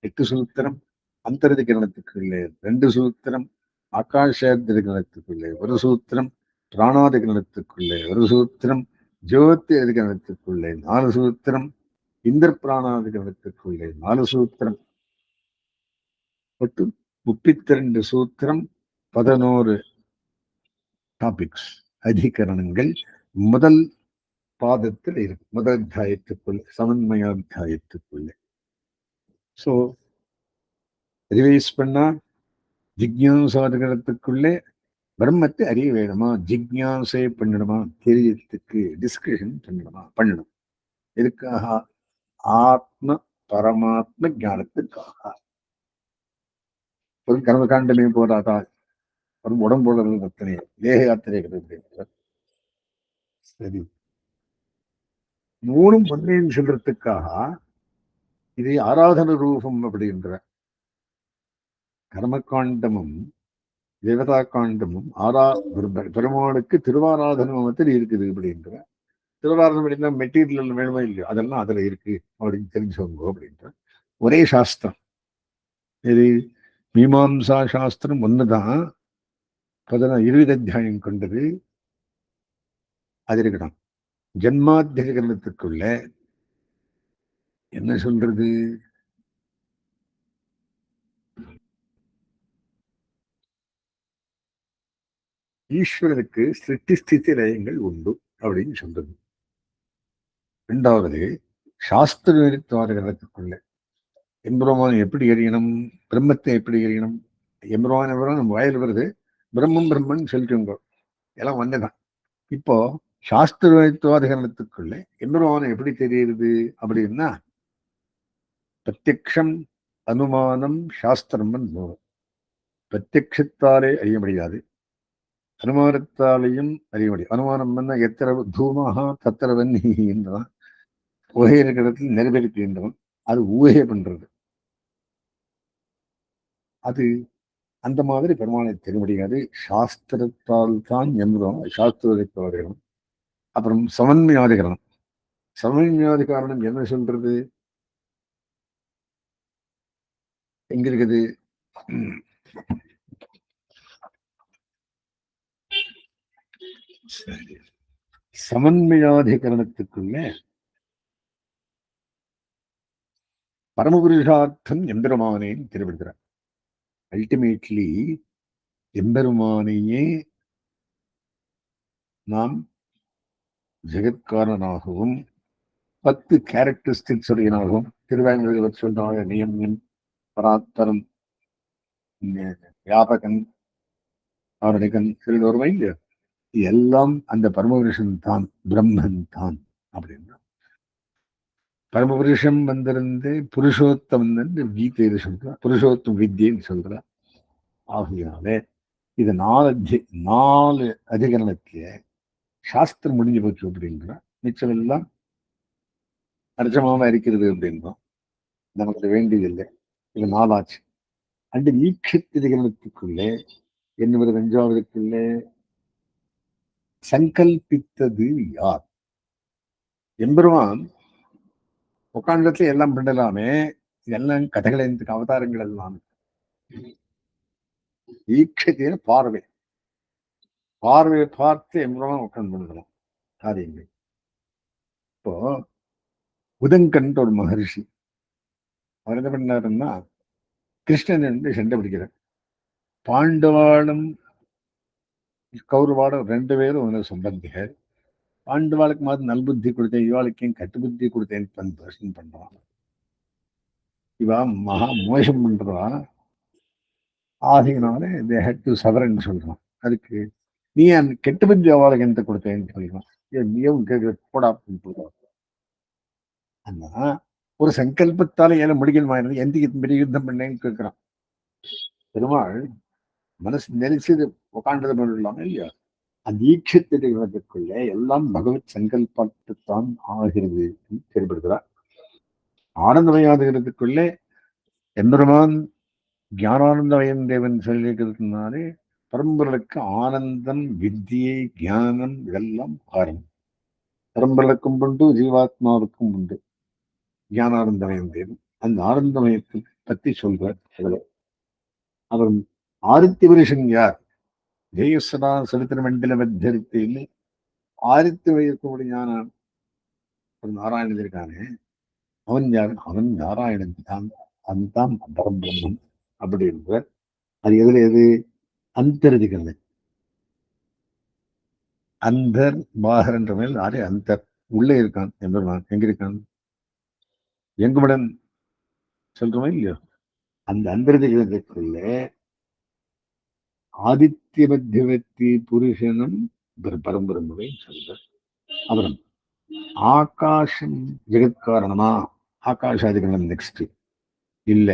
8 சூத்திரம், அந்தரதிகரணத்துக்குள்ளே 2 சூத்திரம், ஆகாஷாதிகரணத்துக்குள்ளே 1 சூத்திரம், பிராணாதிகரணத்துக்குள்ளே 1 சூத்திரம், ஜோதி அதிகரணத்துக்குள்ளே 4 சூத்திரம், இந்திர பிராணாதிகரணத்துக்குள்ளே 4 சூத்திரம், ஒட்டு 32 சூத்திரம், 11 டாபிக்ஸ், அதிகரணங்கள் முதல் பாதத்தில் இருக்கு, முதல் அத்தியாயத்துக்குள்ளே, சமன்மயாத்தியாயத்துக்குள்ளே. ஸோ ரிவைஸ் பண்ணா ஜிக்ஞாசாதிகரணத்துக்குள்ளே பிரம்மத்தை அறிய வேணுமா, ஜிக்ஞாசை பண்ணணுமா, தெரியறதுக்கு டிஸ்கஷன் பண்ணணும். எதுக்காக? ஆத்ம பரமாத்ம ஞானத்துக்காக. ஒரு கர்மகாண்டமே போராதா, ஒரு உடம்போட ரத்தனை தேக யாத்திரை கிடையாது. சரி, 3ம் ஒன்னேன்னு சொல்றதுக்காக இது ஆராதன ரூபம் அப்படின்ற கர்மகாண்டமும் தேவதா காண்டமும் பெருமாளுக்கு திருவாராதனத்தில் இருக்குது அப்படின்ற. திருவாராதனம் அப்படின்னா மெட்டீரியல் வேணுமா இல்லையோ அதெல்லாம் அதுல இருக்கு அப்படின்னு தெரிஞ்சவங்க அப்படின்ற ஒரே சாஸ்திரம். இது மீமாம்சா சாஸ்திரம் ஒண்ணுதான், 20 அத்தியாயம் கொண்டது. அது இருக்கணும். ஜன்மாத்தியகரணத்துக்குள்ள என்ன சொல்றது? ஈஸ்வரனுக்கு சிருஷ்டி ஸ்திதி லயங்கள் உண்டு அப்படின்னு சொல்றது. 2வது சாஸ்திர விருத்தாரகத்துக்குள்ள எம்பெருமான் எப்படி எறியணும், பிரம்மத்தை எப்படி எறியணும். எம்பெருமான் நம்ம வாயில் வருது, பிரம்மம் பிரம்மன் சொல்லிட்டுங்க, எல்லாம் ஒண்ணுதான். இப்போ சாஸ்திர விருத்தாரகத்துக்குள்ள எம்பெருமானம் எப்படி தெரியுது அப்படின்னா, பிரத்யக்ஷம், அனுமானம், சாஸ்திரம். பிரத்யக்ஷத்தாலே அறிய முடியாது, அனுமானத்தாலையும் அறிய முடியும். அனுமானம் என்ன? எத்தனை தூமாக தத்திரவன் என்றதான் புகை இருக்கிற இடத்தில் நெருப்பெடுக்கின்றவன், அது ஊகை பண்றது. அது அந்த மாதிரி பெருமானை தெரிய முடியாது. சாஸ்திரத்தால் தான் எம்புறோம், சாஸ்திரம். அப்புறம் சமன்மயாதிகரணம். சமன்மயாதிகாரணம் என்ன சொல்றது? எங்க இருக்குது? சமன்மயாதிகரணத்துக்குள்ள பரமபுருஷார்த்தம் எம்பெருமானேன்னு தெரிவிக்கிறார். அல்டிமேட்லி எம்பெருமானையே நாம் ஜெகத்காரனாகவும் 10 கேரக்டரிஸ்டிக்ஸ் உடையனாகவும் திருவாயூர் சொல்றாங்க. நியமன், பராத்தரம், வியாபகன், ஆரணிகன், ஒருமை இல்லையா, எல்லாம் அந்த பரமபுருஷன் தான், பிரம்மன் தான் அப்படின்னா. பரமபுருஷம் வந்திருந்து புருஷோத்தம் வந்து கீதையில சொல்ற, புருஷோத்தம் வித்தியன்னு சொல்ற. ஆகையாலே இது 4 அதிகரணத்திய சாஸ்திரம் முடிஞ்சு போச்சு அப்படின்ற, மிச்சம் எல்லாம் அர்ச்சமாவா இருக்கிறது அப்படின்றோம். நமக்கு அது வேண்டியதில்லை. இது 4 ஆச்சு. அண்டு ஈக்ஷத்திகரணத்துக்குள்ளே என்ன ஒரு 5வதுக்குள்ளே சங்கல்பித்தது யார்? எம்பெருமான் உட்காண்டத்துல எல்லாம் பண்ணலாமே, எல்லாம் கதைகள், அவதாரங்கள் எல்லாம் ஈக்ஷத்தின பார்வையை பார்த்து எம்பெருமான் உட்காந்து பண்ணலாம் காரியங்கள். இப்போ உதங்கன் ஒரு மகர்ஷி, அவர் என்ன பண்ணாருன்னா, கிருஷ்ணன் என்று சண்டை பிடிக்கிறார். பாண்டவாளும் கௌரவாளும் 2 பேரும் ஒன்று சம்பந்திகள். பாண்டவாளுக்கு மாதிரி நல்புத்தி கொடுத்தேன், இவாளுக்கு கட்டுப்புத்தி கொடுத்தேன்னு தரிசனம் பண்றான். இவா மகா மோசம் பண்றா. ஆகையினால தே ஹேட் டு சவரன் சொல்றான். அதுக்கு நீ அந்த கெட்டு புத்தி அவளுக்கு எந்த கொடுத்தேன்னு சொல்றான். நீயும் போடா. ஆனா ஒரு சங்கல்பத்தால ஏழை முடிக்கணுமா எந்த பெரிய யுத்தம் பண்ணேன்னு கேட்கிறான் பெருமாள். மனசு நெரிச்சது உட்காண்டது மட்டும் இல்லாம இல்லையா, அந்த ஈட்சத்திற்குள்ள எல்லாம் பகவத் சங்கல்பத்தான் ஆகிறது செயல்படுகிறார். ஆனந்தமயாதகிறதுக்குள்ளே எம்பெருமான் ஞானானந்தமயன் தேவன் சொல்லியிருக்கிறதுனாலே பரம்பொருளுக்கு ஆனந்தம், வித்தியை, ஞானம் இதெல்லாம் காரணம். பரம்பொருளுக்கும் உண்டு, ஜீவாத்மாவுக்கும் உண்டு ஞானானந்தமயம் தேவன். அந்த ஆனந்தமயத்தை பத்தி சொல்றார். அவர் ஆதித்ய புருஷன் யார்? ஜெயசதா சரித்திர மண்டல மத்தியரித்து இல்லை, ஆதித்ய வயக்கூடிய ஞான ஒரு நாராயணன் இருக்கானே, அவன் யார்? அவன் நாராயணன் தான். அதுதான் பரபிரம்மம் அப்படி இருப்பார். அது எதுல எது? அந்தரதிகள். அந்தர் பாகர் என்ற மேல் ஆரே அந்தர் உள்ளே இருக்கான் என்பதுதான். எங்க இருக்கான்? எங்குமடன் சொல்றோமே இல்லையோ, அந்த அந்தரதிகளுக்குள்ளே ஆதித்ய மத்தியவர்த்தி புருஷனும் பரம்பரம்பை சொல்றார். அப்புறம் ஆகாஷம் ஜெகத்காரணமா? ஆகாஷாதிகரணம் நெக்ஸ்ட் இல்ல,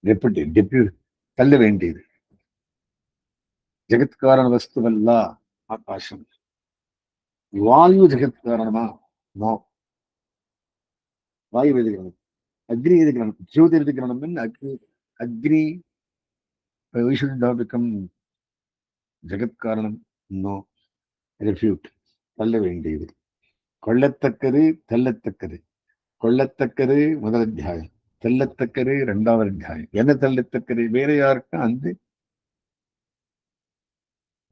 டெப்யூ தள்ள வேண்டியது. ஜெகத்காரண வஸ்துவல்ல ஆகாஷம். வாயு ஜெகத்காரணமா? நோ. வாயு எதிர்கரணம். அக்னி எதிர்கரணம். ஜோதி எதிர்கரணம். அக்னி we should not become ஜெகத்காரணம். நோ. ரெஃப்யூட். தள்ள வேண்டியது. கொள்ளத்தக்கது, தள்ளத்தக்கது. கொள்ளத்தக்கது முதல் அத்தியாயம், தள்ளத்தக்கது இரண்டாவது அத்தியாயம். என்ன தள்ளத்தக்கது? வேற யாருக்கும் அந்த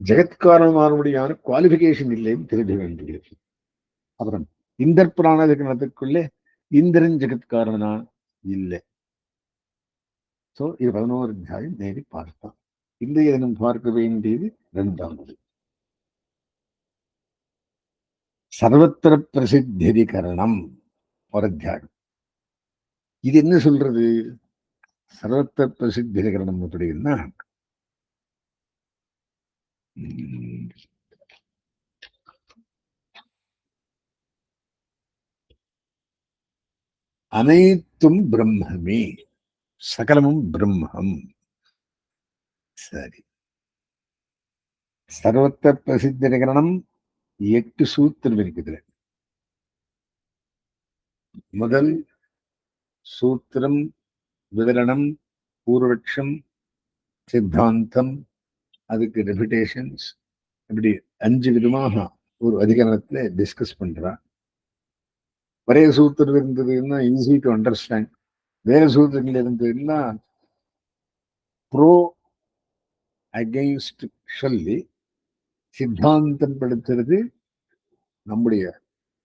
ஜெகத்காரணமானபடியான குவாலிபிகேஷன் இல்லைன்னு தெரிஞ்ச வேண்டியது. அப்புறம் இந்தர் பிராணத்துக்குள்ளே இந்திரன் ஜெகத்காரணனா? இல்லை. சோ இது 11 அத்தியாயம் நேரி பார்த்தான். இன்றைய தினம் பார்க்க வேண்டியது இரண்டாவது சர்வத்திர பிரசித்தீகரணம் ஒரு அத்தியாயம். இது என்ன சொல்றது? சர்வத்திர பிரசித்தீகரணம் அப்படின்னா அனைத்தும் பிரம்மமே, சகலமும் பிரம்மம். சரி. சர்வத்திர பிரசித்தீகரணம் 8 சூத்திரம் இருக்குது. முதல் சூத்திரம் விவரணம், பூர்வபட்சம், சித்தாந்தம், அதுக்கு ரெபிடேஷன்ஸ், இப்படி 5 விதமாக ஒரு அதிகரணத்துல டிஸ்கஸ் பண்றா. ஒரே சூத்திரம் இருந்ததுன்னா ஈஸி டு அண்டர்ஸ்டாண்ட். வேற சூத்திரங்கள் இருந்ததுன்னா ப்ரோ அகைன்ஸ்ட் சொல்லி சித்தாந்தம் படுத்துறது நம்முடைய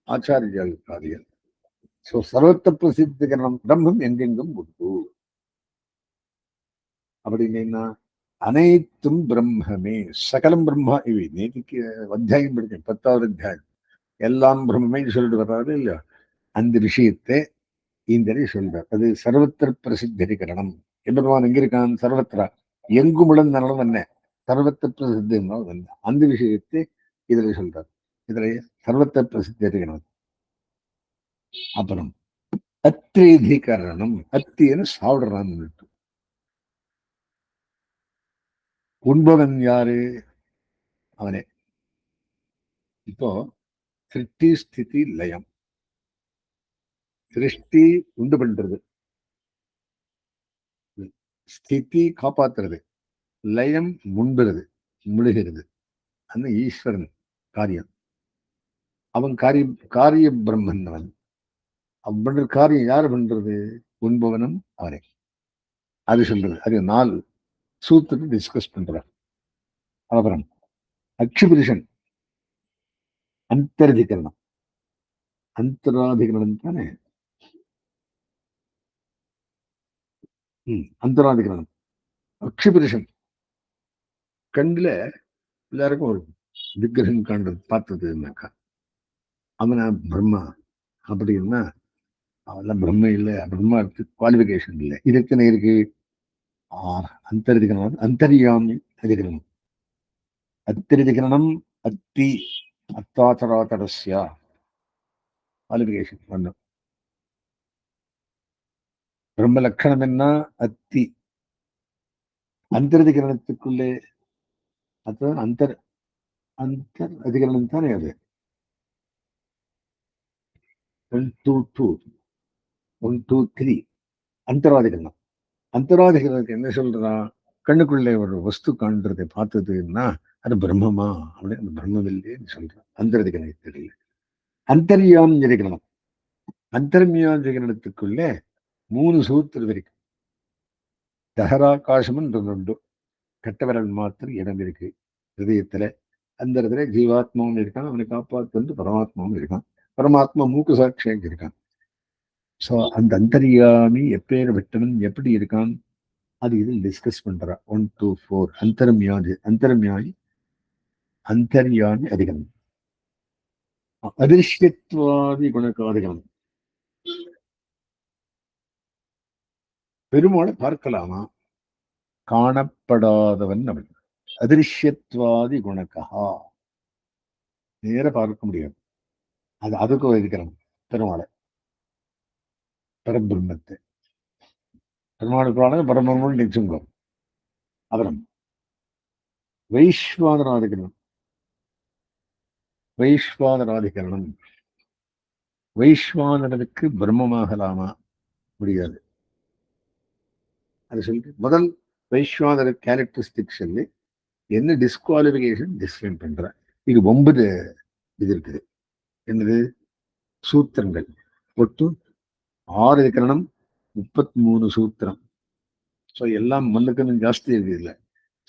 ஆச்சாரியால் காரியம். ஸோ சர்வத்த பிரசித்தீகரணம் பிரம்மம் எங்கெங்கும் உண்டு அப்படின்னா அனைத்தும் பிரம்மமே, சகலம் பிரம்மா. இவை நேற்றுக்கு அத்தியாயம் படிச்சேன், 10வது அத்தியாயம். எல்லாம் பிரம்மே சொல்லிட்டு வர்றாரு இல்லையா, அந்த விஷயத்தை இந்த சொல்றார். அது சர்வத்திர பிரசித்தீகரணம். என்பதுவான் எங்க இருக்கான்? சர்வத்திரா, எங்குமுடன் நல்லது என்ன சர்வத்திர பிரசித்தி என்ன, அந்த விஷயத்தை இதுல சொல்றார். இதுல சர்வத்திர பிரசித்தீகரணம். அப்புறம் அத்திரீகரணம். அத்தின்னு சாப்பிடுறான்னு உண்பவன் யாரு? அவனே. இப்போ சிருஷ்டி ஸ்திதி லயம். சிருஷ்டி உண்டு பண்றது, ஸ்திதி காப்பாத்துறது, லயம் முன்புறது, முழுகிறது. அந்த ஈஸ்வரன் காரியம். அவன் காரிய பிரம்மன். அவன் பண்ற காரியம் யாரு பண்றது? உண்பவனும் அவனே. அது சொல்றது. அது 4 சூத்திரத்தை டிஸ்கஸ் பண்றார். அப்புறம் அக்ஷுபுருஷன் அந்தரதிகரணம். அந்தராதிகரணம் தானே? அந்தராதிகரணம். அக்ஷுபுருஷன் கண்ணுல எல்லாருக்கும் ஒரு விக்கிரகம் காண்றது பார்த்ததுன்னாக்கா அவனா பிரம்மா அப்படின்னா அவெல்லாம் பிரம்ம இல்லை. பிரம்மா குவாலிபிகேஷன் இல்லை. இது எத்தனை இருக்கு? அந்தரதிகரணம், அந்தரியாமி அதிகரணம். அத்திரதிகரணம் அத்தி அத்தாச்சராச்சரஸ்யா குவாலிபிகேஷன் பண்ணும். பிரம்ம லட்சணம் என்ன? அத்தி. அந்தரதிகரணத்துக்குள்ளே அதான் அந்தர் அதிகரணம் தானே அது. 1, 2, 2, 1, 2, 3 அந்தராதிகரணம். அந்தராதிகரணத்துக்கு என்ன சொல்றான்? கண்ணுக்குள்ளே ஒரு வஸ்து காண்றதை பார்த்ததுன்னா அது பிரம்மமா அப்படின்னு அந்த பிரம்மவில்லைன்னு சொல்றான் அந்தரதிகரணத்தில். அந்தர்யாம் அதிகரணம். ಅಂತರ್ಮ್ಯಾಧಿಕರಣத்துக்குள்ளே 3 சூத்திரம் இருக்கு. தகராகாசம் உண்டு. கட்டவரல் மாத்திரம் இடம் இருக்கு ஹிருதயத்துல. அந்த இடத்துல ஜீவாத்மாவும் இருக்கான், அவனை காப்பாத்து வந்து பரமாத்மாவும் இருக்கான். பரமாத்மா மூக்கு சாட்சியாக இருக்கான். ஸோ அந்த அந்தரியாமி எப்பேற்பட்டவன் எப்படி இருக்கான் அது இதில் டிஸ்கஸ் பண்றா. 1, 2, 4 அந்தர்மியாதி அந்தர்யாமி அதிகரணம். அதிருஷ்யத்வாதி குணக்காதிகரணம். பெருமாளை பார்க்கலாமா? காணப்படாதவன் அவன். அதிருஷ்யத்வாதி குணக்கா, நேர பார்க்க முடியாது. அதுக்கு இருக்கிறான் பெருமாளை, பரபிரம்மத்தை. பெருமாளுக்கு பரபிரம்மன் நிச்சுங்க. அப்புறம் வைஸ்வாதராதிகரணம். வைஸ்வாதராதிகரணம். வைஸ்வானருக்கு பிரம்மமாகலாமா? முடியாது. அது சொல்லிட்டு முதல் வைஸ்வாதர கேரக்டரிஸ்டிக்ஸ் சொல்லி என்ன டிஸ்குவாலிபிகேஷன் டிஸ்கிரைன் பண்ற. இது 9 இது இருக்குது. என்னது? சூத்திரங்கள். ஒட்டு 6 அதிகரணம், 33 சூத்திரம். ஸோ எல்லாம் மண்ணுக்கு ஜாஸ்தி இருக்குது இல்லை.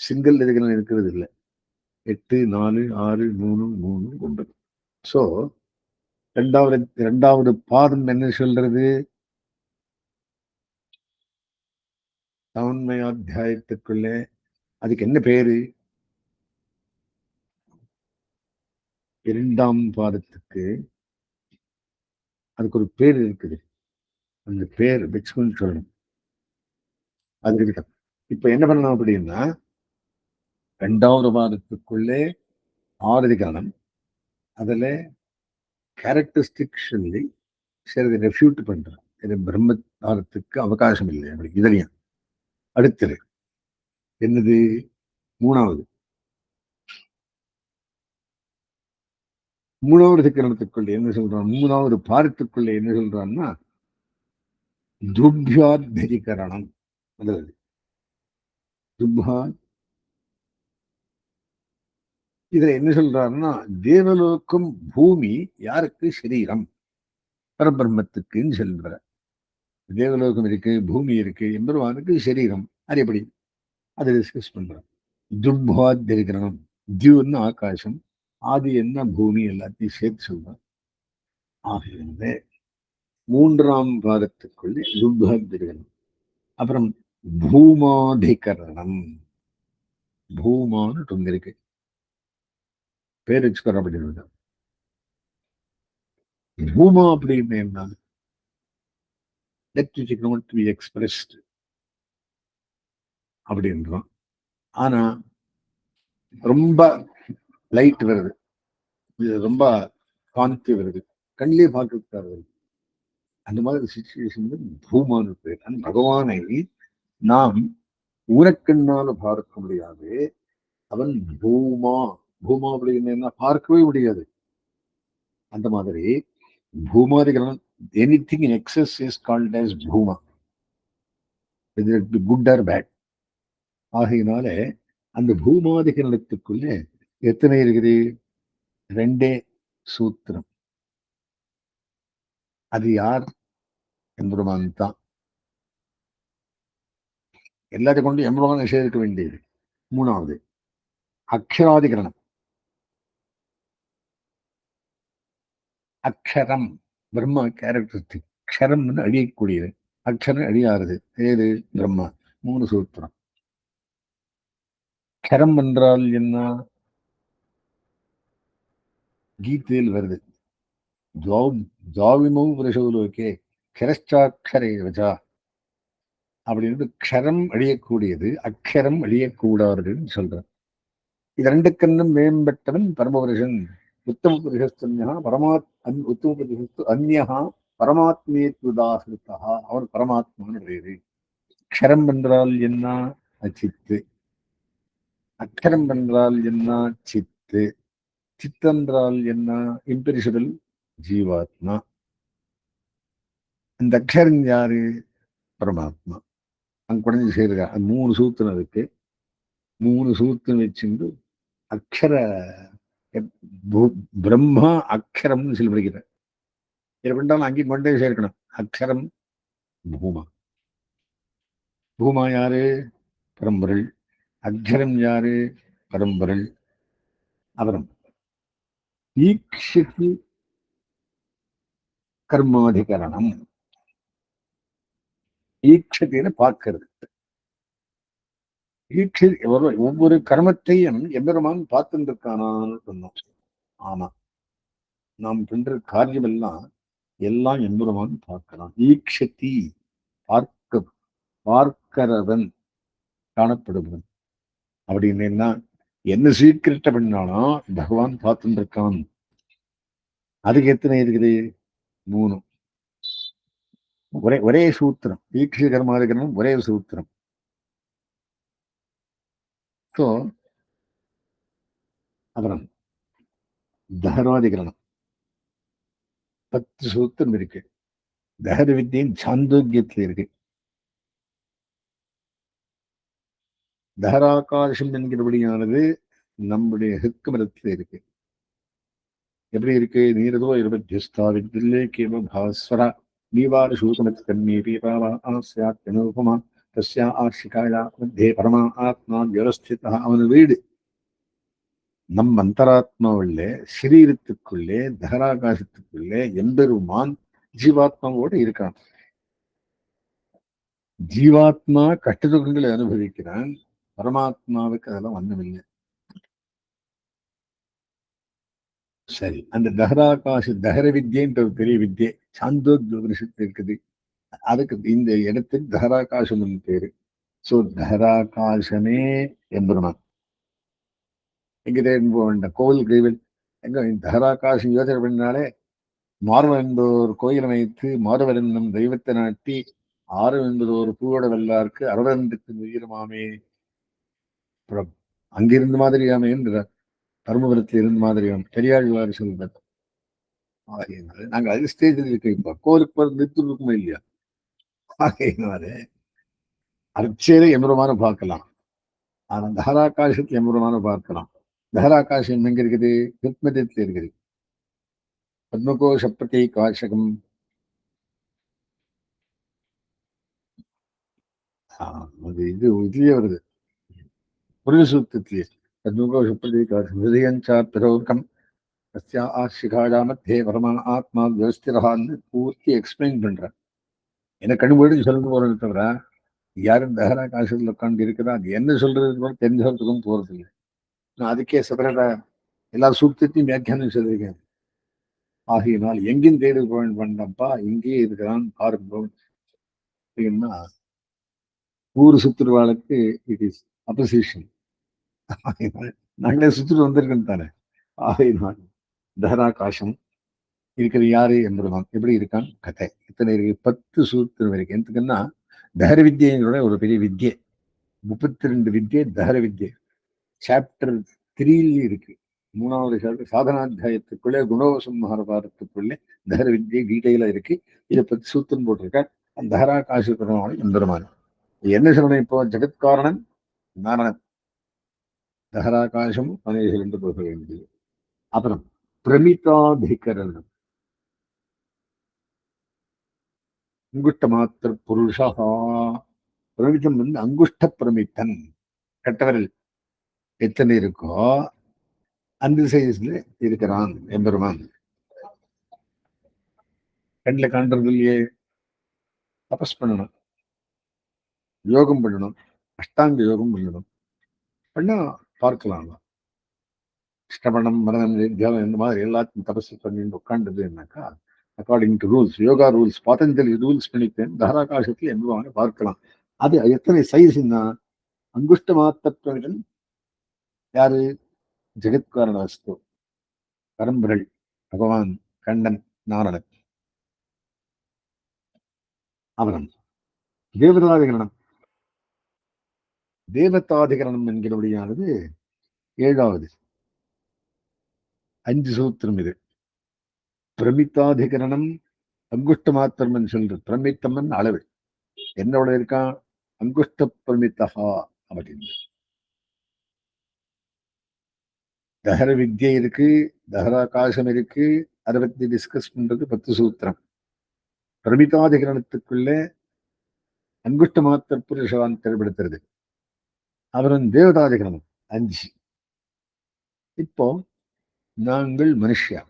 சிங்கிள் அதிகரணம் இருக்கிறது இல்லை. 8, 4, 6, 3, 3, 9. ஸோ ரெண்டாவது பாதம் என்ன சொல்றது? தவன்மய அத்தியாயத்துக்குள்ளே அதுக்கு என்ன பேரு? 2ஆம் பாதத்துக்கு அதுக்கு ஒரு பேர் இருக்குது. அந்த பேர் வச்சுக்கொண்டு சொல்லணும். அது இருக்கட்டும். இப்ப என்ன பண்ணணும் அப்படின்னா 2ஆவது பாதத்துக்குள்ளே 6 அதிகரணம். அதுல கேரக்டரிஸ்டிக் சொல்லி சரி ரெஃப்யூட் பண்றேன். இது பிரம்மதாரத்துக்கு அவகாசம் இல்லை அப்படி இதுலயும். அடுத்தது என்னது? 3வது அதிகரணத்துக்குள்ள என்ன சொல்றான்? 3வது பாரத்துக்குள்ள என்ன சொல்றான்னா துப்யாத்யதிகரணம். அதாவது துப்யா இதுல என்ன சொல்றாருன்னா தேவலோகம் பூமி யாருக்கு? சரீரம். பரபிரம்மத்துக்குன்னு சொல்ற. தேவலோகம் இருக்கு, பூமி இருக்கு, எம்பெருமானுக்கு சரீரம். அது எப்படி? அதை டிஸ்கஸ் பண்றோம். துர்பாத்தியகிரணம். தியூன்னு ஆகாசம், ஆதி என்ன பூமி, எல்லாத்தையும் சேர்த்து சொல்றோம். ஆகியது 3ஆம் பாதத்துக்குள்ளே துர்பாத்தியகிரணம். அப்புறம் பூமாதிகரணம். பூமான்னு ஒன்று இருக்கு, பேர் வச்சுக்கிற அப்படின்னு. பூமா அப்படின்னு என்ன? That which cannot be expressed அப்படின்றோம். ஆனா ரொம்ப லைட் வருது, ரொம்ப காந்தி வருது, கண்ணிலே பார்க்க. அந்த மாதிரி சிச்சுவேஷன் பூமான்னு பேர். அந்த பகவானை நாம் ஊரக்கண்ணால பார்க்க முடியாது. அவன் பூமா. பூமா அப்படின்னு பார்க்கவே முடியாது. அந்த மாதிரி பூமாதிகரணம் anything in excess is called as Puma, whether it be good or bad. ஆகையினால அந்த பூமாதிகரணத்துக்குள்ளே எத்தனை இருக்குது? 2 சூத்திரம். அது யார்? எம்பெருமான் தான். எல்லாத்தையும் கொண்டு எம்பெருமான் நிஷேதிக்க வேண்டியது. 3வது அக்ஷராதிகரணம். அக்ஷரம் பிரம்மா கேரக்டரிஸ்டிக். க்ஷரம் அழியக்கூடியது, அக்ஷரம் அழியாறுது. ஏது? பிரம்மா. 3 சூத்திரம். க்ஷரம் என்றால் என்ன? கீதையில் வருது. துவாவிமௌ புருஷோலோகே க்ஷரச்சாட்சரே வச்சா அப்படின்னு. க்ஷரம் அழியக்கூடியது, அக்ஷரம் அழியக்கூடாதுன்னு சொல்றார். இது 2க்கன்னும் மேம்பட்டவன் பரமபுருஷன். உத்தம புருஷஸ்தன்யா பரமாத் உத்தம புருஷஸ்து அந்யஹா பரமாத்மேத்யுதாகிருத்தா, அவர் பரமாத்மான்னு பேரு. அக்ஷரம் என்றால் என்ன? அச்சித்து. அக்ஷரம் என்றால் என்ன? சித்து. சித்தென்றால் என்ன? இம்பெரிஷபிள், ஜீவாத்மா. இந்த அக்ஷரம் யாரு? பரமாத்மா. அங்க குறைஞ்சு சேருங்க. அது 3 சூத்திரம் இருக்கு. 3 சூத்திரம் வச்சுட்டு அக்ஷர பிரம்மா அக்ஷரம்னு சொல்லி படிக்கிறேன். இது பண்ணாலும் அங்கேயும் கொண்டே சேர்க்கணும். அக்ஷரம் பூமா. பூமா யாரு? பரம்பொருள். அக்ஷரம் யாரு? பரம்பொருள். அப்புறம் ஈக்ஷிக்கு கர்மாதிகரணம். ஈக்ஷத்தின்னு பார்க்கிறது. ஒவ்வொரு கர்மத்தையும் எம்பெருமான் பார்த்துட்டு இருக்கானான்னு சொன்னோம். ஆமா, நாம் பண்ற காரியம் எல்லாம் எம்பெருமான் பார்க்கலாம். ஈக்ஷதி, பார்க்கிறவன், காணப்படுவன். அப்படின்னு என்ன சீக்கிரட்ட பண்ணாலும் பகவான் பார்த்துட்டு இருக்கான். அதுக்கு எத்தனை இருக்குது? 3. ஒரே சூத்திரம். ஈக்ஷ கர்மாதிகரணம் ஒரே சூத்திரம். ஸோ அப்புறம் தகராதிகரணம் 10 சூத்திரம் இருக்கு. தகர வித்தியின் சாந்தோக்கியத்தில் இருக்கு. தகராகாசம் என்கிறபடியானது நம்முடைய ஹிருத்கமலத்தில் இருக்கு. எப்படி இருக்கு? நீரதோ 20 வித்திலே கேவ பாஸ்வரா நீவார சூசமத் கண்ணீ பீபாவா ஆஸ்யாத்யனுபமா தஸ்யா ஆர்ஷிகாயா மத்தியே பரமா ஆத்மா வியவஸ்திதா. அவன் வீடு நம் அந்தராத்மாவுள்ளே, சரீரத்துக்குள்ளே, தகராகாசத்துக்குள்ளே எம்பெருமான் ஜீவாத்மாவோடு இருக்கான். ஜீவாத்மா கஷ்டதுக்கங்களை அனுபவிக்கிறான். பரமாத்மாவுக்கு அதெல்லாம் ஒண்ணுமில்லை. சரி, அந்த தகர வித்யன்ற ஒரு பெரிய வித்யை சாந்தோக்யோபனிஷத்து இருக்குது. அதுக்கு இந்த இடத்துக்கு தகராகாசம் பேரு. சோ தகராகாசமே எம்பெருமான். எங்க தேடி போக வேண்டாம், கோவில் கைவில் எங்க தகராகாசம் யோசனை பண்ணாலே மாறுவன் என்பது ஒரு கோயில் அமைத்து மாறுவர் என்னும் தெய்வத்தை நாட்டி ஆறும் என்பது ஒரு பூவோட வெள்ளாருக்கு அரவரந்துக்கு உயிரமாமே. அங்கிருந்து மாதிரியாமே என்கிறார். தர்மபுரத்தில் இருந்த மாதிரியாம் பெரியாழ்வார் சொல்றார். ஆகையினால நாங்க அது ஸ்டேஜில் இருக்க. இப்ப கோவிலுக்கு போறது நிறுத்து இருக்குமா இல்லையா? ஆகையினால அர்ச்சையில எம்பெருமான பார்க்கலாம். ஆனா தகராகாசத்துல எம்பெருமான பார்க்கலாம். தகராகாசம் எங்க இருக்குது? ரித்மதத்தில் இருக்குது. பத்மகோஷப்பதி காஷகம். அது இதுலயே வருது, புரித சூத்திரத்திலேயே. பத்மகோஷப்பதி காஷகம் ஹிருதயஞ்சா பிரரோகம் தஸ்யா ஆஷிகாயா மத்தியே பரமா ஆத்மா வியவஸ்திரஹான்னு பூர்த்தி எக்ஸ்பிளைன் பண்றேன். எனக்கு கண்டுபிடிச்சு சொல்லிட்டு போறேன்னு தவிர யாரும் தகரா காசத்தில் உட்காந்து இருக்குதா அது என்ன சொல்றது கூட தெரிஞ்சவர்களுக்கும் போறது இல்லை. நான் அதுக்கே செப்பரேட்டா எல்லா சூத்திரத்தையும் வியாக்கியானம் சொல்லியிருக்கேன். ஆகையினால் எங்கேயும் தேடி போக வேண்டாம்ப்பா, இங்கேயே இருக்கிறான் பாருங்க. ஊர் சுற்றுவாளுக்கு இட் இஸ் அப்பசிஷன். நாங்களே சுற்றுட்டு வந்திருக்கோம் தானே. ஆகையினால் தகராகாசம் இருக்கிற யாரு என்பதுதான். எப்படி இருக்கான் கதை இத்தனை இருக்கு. 10 சூத்திரம் இருக்கு. எதுக்குன்னா தகர வித்தியோட ஒரு பெரிய வித்தியை. 32 வித்தியை தகர வித்தியை. சாப்டர் 3 இருக்கு. 3வது சாப்டர் சாதனாத்தியாயத்துக்குள்ளே குணோபசம்ஹார பாரத்துக்குள்ளே தகர வித்தியை டீட்டெயிலா இருக்கு. இதை 10 சூத்திரம் போட்டிருக்க. தகராகாசமான எம்பெருமான் என்ன சொல்லணும்? இப்போ ஜெகத்காரணன் நாராயணன், தகராகாசம் மனிதர்கள் போக வேண்டியது. அப்புறம் பிரமிதாதிகரணம், அங்குஷ்ட மாத்திர புருஷா. பிரமிதம் அங்குஷ்ட பிரமித்தன், கட்டவரில் எத்தனை இருக்கோ அந்த சைஸ்ல இருக்கிறான் எம்பெருமான். கண்ணில் காண்றது இல்லையே, தபஸ் பண்ணணும், யோகம் பண்ணணும், அஷ்டாங்க யோகம் பண்ணணும். பண்ணா பார்க்கலாம். ஸ்ரவணம், மரணம், தியானம் இந்த மாதிரி எல்லாத்தையும் தபஸ் பண்ணிட்டு உட்காண்டதுன்னாக்கா according to rules, yoga rules, Patanjali rules பண்ணிட்டேன். தகராகாசத்தில் எம்பெருமான பார்க்கலாம். அது எத்தனை சைஸ்ன்னா அங்குஷ்ட மாத்திரம். யாரு? ஜெகத்காரண வஸ்து, பரம்பரள், பகவான், கண்ணன், நாரணன். அவனம் தேவதாதிகரணம். தேவதாதிகரணம் என்கிறபடியானது 7வது 5 சூத்திரம். இது பிரமித்தாதிகரணம். அங்குஷ்ட மாத்திரமன் சொல்ற பிரமித்தம்மன் அளவு என்னோட இருக்கான், அங்குஷ்ட பிரமித்தகா அப்படின்னு. தஹர வித்யை இருக்கு, தஹராகாசம் இருக்கு, அதை பத்தி டிஸ்கஸ் பண்றது 10 சூத்திரம். பிரமிதாதிகரணத்துக்குள்ள அங்குஷ்ட மாத்திர புருஷவான் தெளிவுபடுத்துறது. அப்புறம் தேவதாதிகரணம் 5. இப்போ நாங்கள் மனுஷியா,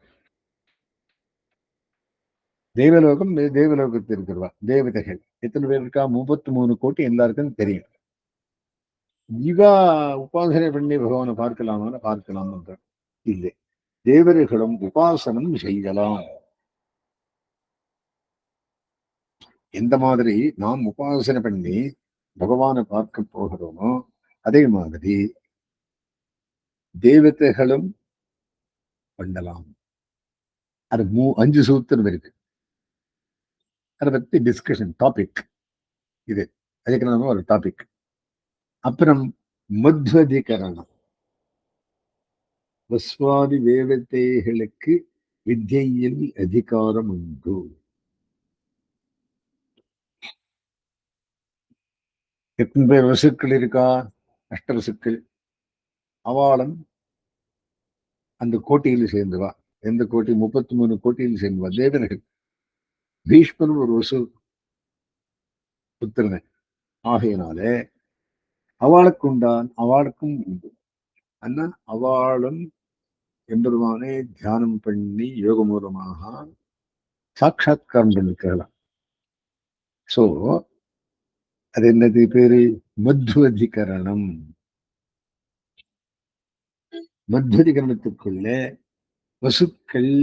தேவலோகம், தேவலோகத்தில் இருக்கிறவா தேவதைகள் எத்தனை பேர் இருக்கா? 33 கோடி. எல்லாருக்கும் தெரியும். இவா உபாசனை பண்ணி பகவானை பார்க்கலாமான்னு பார்க்கலாம் இல்லை. தேவர்களும் உபாசனம் செய்யலாம். எந்த மாதிரி நாம் உபாசனை பண்ணி பகவானை பார்க்க போகிறோமோ அதே மாதிரி தேவதைகளும் பண்ணலாம். அது 5 சூத்திரம் இருக்கு. அதை பத்தி டிஸ்கஷன் டாபிக் இது. அதுக்கு நாம ஒரு டாபிக். அப்புறம் மத்வதிகரணம். வஸ்வாதி தேவதைகளுக்கு வித்யையில் அதிகாரம் உண்டு. எத்தனை பேர் வசுக்கள் இருக்கா? அஷ்டவசுக்கள். அவாளம் அந்த கோட்டியில் சேர்ந்துவா. எந்த கோட்டி? 33 கோட்டியில் சேர்ந்துவா தேவர்கள். பீஷ்மன் ஒரு வசு புத்திரனை ஆகையினாலே அவளுக்கு உண்டான், அவளுக்கும் உண்டு. ஆனா அவளும் எம்பெருமானே தியானம் பண்ணி யோக மூலமாக சாட்சாத்காரம் பண்ணிக்கலாம். சோ அது என்னது பேரு? மத்வதிகரணம். மத்வதிகரணத்துக்குள்ள வசுக்கள்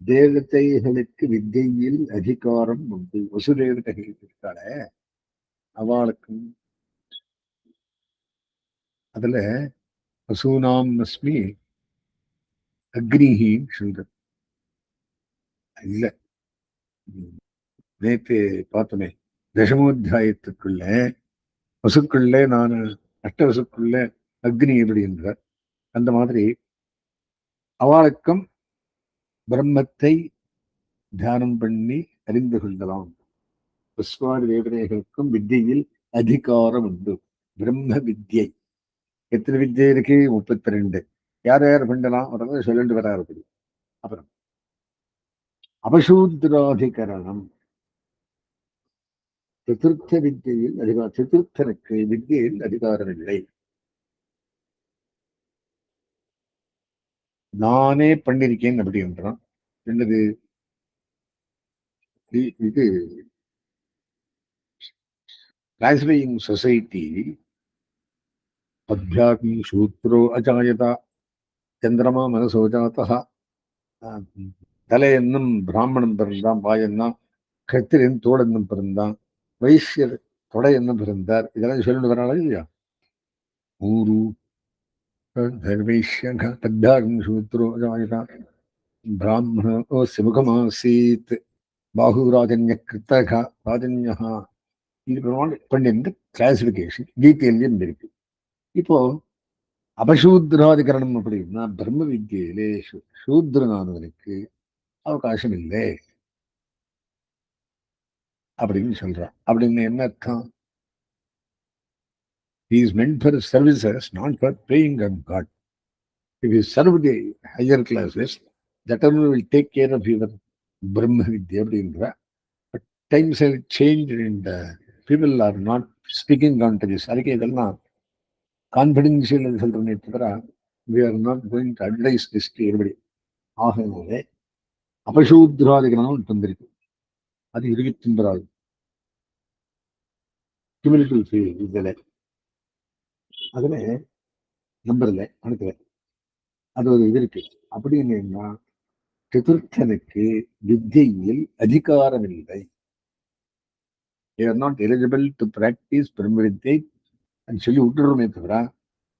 தேவதைகளுக்கு வித்தையில் அதிகாரம் உண்டு. வசுதேவதைகள் இருக்காள அவளுக்கும். அதுல வசூனாம் அஸ்மி அக்னிஹின்னு சொல்றது இல்ல. நேற்று பார்த்தோமே தசமோத்தியாயத்துக்குள்ள வசுக்குள்ளே நான் அஷ்டவசுக்குள்ள அக்னி எப்படி என்றார். அந்த மாதிரி அவளுக்கும் பிரம்மத்தை தியானம் பண்ணி அறிந்து கொள்ளலாம். விஸ்வாதி தேவதைகளுக்கும் வித்தியில் அதிகாரம் உண்டு. பிரம்ம வித்யை. எத்தனை வித்யை இருக்கு? 32. யார் யார் பண்ணலாம் உடனே சொல்லிட்டு வர இருக்குது. அப்புறம் அபசூத்ராதிகரணம். சதுர்த்த வித்தியில் அதிகாரம். சதுர்த்தனுக்கு வித்தியில் அதிகாரம் இல்லை. நானே பண்ணிருக்கேன் அப்படின்றான். என்னது இது? Classifying society. அத்தியாத்மி சூத்ரோ அஜாயதா சந்திரமா மனசோஜாத்தா. தலை என்னும் பிராமணன் பிறந்தான், வாயென்னா கத்திரன் தோழென்னும் பிறந்தான், வைசியர் தொடை என்னும் பிறந்தார். இதெல்லாம் சொல்லிட்டு வராளா இல்லையா? ஊரு தர்வைஷ்யம் சூத்ரோ அஜாயதா பிராமணோ சிமுகமாசீத் பாகுராஜன்ய கிருத்தகா ராஜன்யா. இது பண்ணிருந்த கிளாசிபிகேஷன் டீட்டெயிலும் இருக்கு. இப்போ அபசூத்ராதிகரணம் அப்படின்னா பிரம்ம வித்தியிலே சூத்ரனானவனுக்கு அவகாசம் இல்லை அப்படின்னு சொல்றான். அப்படின்னு என்ன அர்த்தம்? He is meant for services, not for praying on God. If you serve the higher classes, that one will take care of your Brahma Vidya அப்படின்ற. But times have changed and people are not speaking on to this. அதுக்கு இதெல்லாம் confidential சொல்றேனே தவிர we are not going to advise this to everybody. ஆகவே அபசூத்ராதிகரணம் தந்திருக்கு. அது 29வது cumulative இதுல. அதுல நம்பர்ல அனுக்கல. அது ஒரு இது இருக்கு. அப்படின்னா சதுர்த்தனுக்கு வித்தியில் அதிகாரம் இல்லை. They are not eligible to practice பிரம்ம வித்தை and சொல்லி விட்டுறோமே தவிர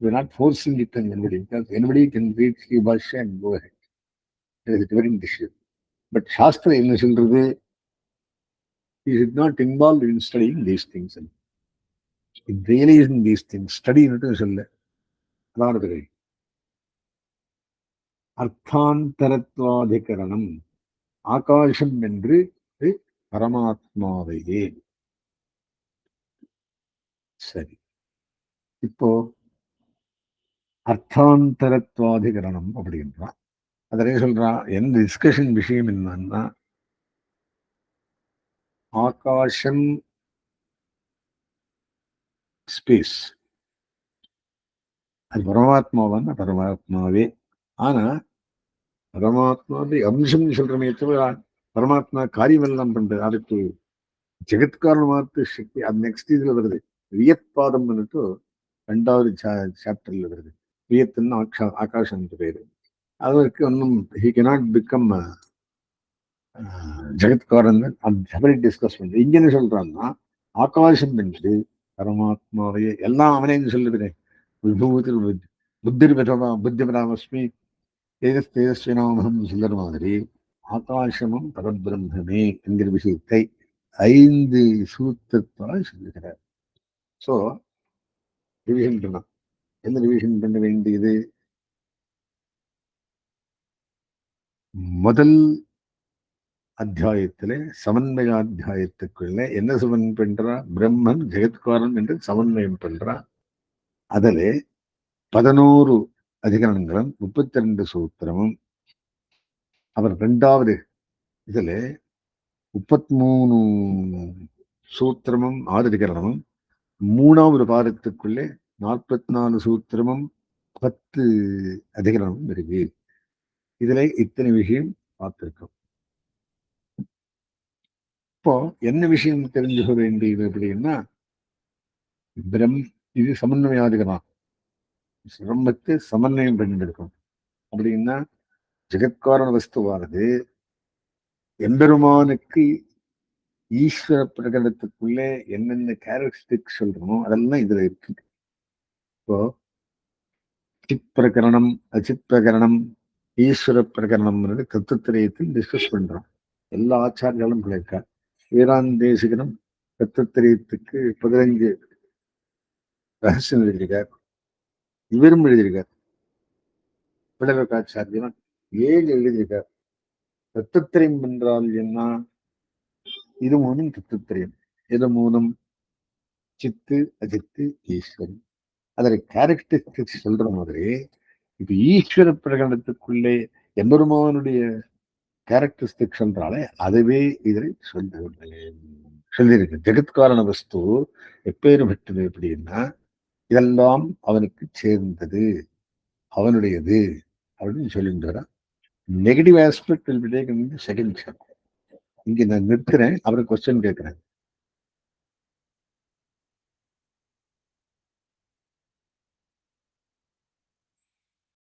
we are not forcing it on anybody, because anybody can read Sri Bhashya and go ahead. It is a different issue. But சாஸ்திரம் என்ன சொல்றது? he is not involved in studying these things. In realizing these things, study சொல்ல அதாவது அர்த்தாந்தரத்வாதிகரணம் ஆகாசம் என்று பரமாத்மாவையே. சரி, இப்போ அர்த்தாந்தரத்வாதிகரணம் அப்படின்றான். அதனே சொல்றான். எந்த டிஸ்கஷன் விஷயம் என்னன்னா, ஆகாசம் ஸ்பேஸ் அது பரமாத்மாவான பரமாத்மாவே. ஆனா பரமாத்மாவை அம்சம் சொல்றமே தவிர பரமாத்மா காரியம் எல்லாம் பண்றது. அதுக்கு ஜெகத்காரணமாத்து சக்தி அது நெக்ஸ்ட் இதுல வருது. வியத்பாதம் வந்துட்டு 2வது சாப்டர்ல வருது. வியத்துன்னு ஆகாஷம் பேரு. அதற்கு ஒன்றும் ஹி கெனாட் பிகம் ஜெகத்காரன் அந்த செப்பரேட் டிஸ்கஸ் பண்றது. இங்க என்ன சொல்றான்னா, ஆகாசம் என்று பரமாத்மாவையே எல்லாம் அவனே சொல்லுகிறேன். புத்திர் புத்திபராமஸ்மி தேஜஸ் தேஜஸ்வினாமகம் சொல்லுற மாதிரி ஆகாசமும் பரபிரம்மமே என்கிற விஷயத்தை 5 சூத்திரத்தால் சொல்லுகிறார். ஸோ ரிவிஷன் பண்ணலாம். என்ன ரிவிஷன் பண்ண வேண்டியது? முதல் அத்தியாயத்திலே சமன்வயாத்தியாயத்துக்குள்ள என்ன சமன் பண்றா? பிரம்மன் ஜெகத்காரன் என்று சமன்வயம் பண்றா. அதில் 11 அதிகரணங்களும் 32 சூத்திரமும், அவர் 2வது இதுல 33 சூத்திரமும் 6 அதிகரணமும், 3வது பாதத்துக்குள்ளே 44 சூத்திரமும் 10 அதிகரணமும் இருக்கு. இதுல இத்தனை விஷயம் பார்த்திருக்கோம். இப்போ என்ன விஷயம் தெரிஞ்சுக்க வேண்டியது அப்படின்னா, இது சமன்வயாதிகரணம். பிரம்மத்தை சமன்வயம் பண்ணிருக்கும். அப்படின்னா ஜெகத்காரண வஸ்துவானது எம்பெருமானுக்கு ஈஸ்வர பிரகடனத்துக்குள்ளே என்னென்ன கேரக்டரிஸ்டிக் சொல்றோமோ அதெல்லாம் இதுல இருக்கு. இப்போ சித் பிரகரணம், அச்சித் பிரகரணம், ஈஸ்வர பிரகரணம் தத்துவத்திரயத்தில் டிஸ்கஸ் பண்றோம். எல்லா ஆச்சாரியாலும் சொல்லியிருக்கார். வேதாந்தேசிகனும் தத்துவத்திரயத்துக்கு 15 ரகசியம் எழுதியிருக்கார். இவரும் எழுதியிருக்கார். பிளவகாச்சாரியன் 7 எழுதியிருக்கார். தத்துவத்திரயம் என்றால் என்ன? இது மூணும் தத்துவத்திரயம். இது மூணும் சித்து, அஜித்து, ஈஸ்வரன். அதில் கேரக்டரிஸ்டிக்ஸ் சொல்ற மாதிரி இப்ப ஈஸ்வர பிரகடனத்துக்குள்ளே எம்பெருமானுடைய கேரக்டரிஸ்டிக்ஸ் என்றாலே அதுவே இதில் சொல்லியிருக்கு. ஜெகத்காரண வஸ்து எப்பேற்பட்டது அப்படின்னா, இதெல்லாம் அவனுக்கு சேர்ந்தது, அவனுடையது அப்படின்னு சொல்லிட்டு வர. Negative aspect will be taken in the second chapter. இங்க நான் நிற்கிறேன், அவருக்கு கொஸ்டின் கேட்கிறேன்.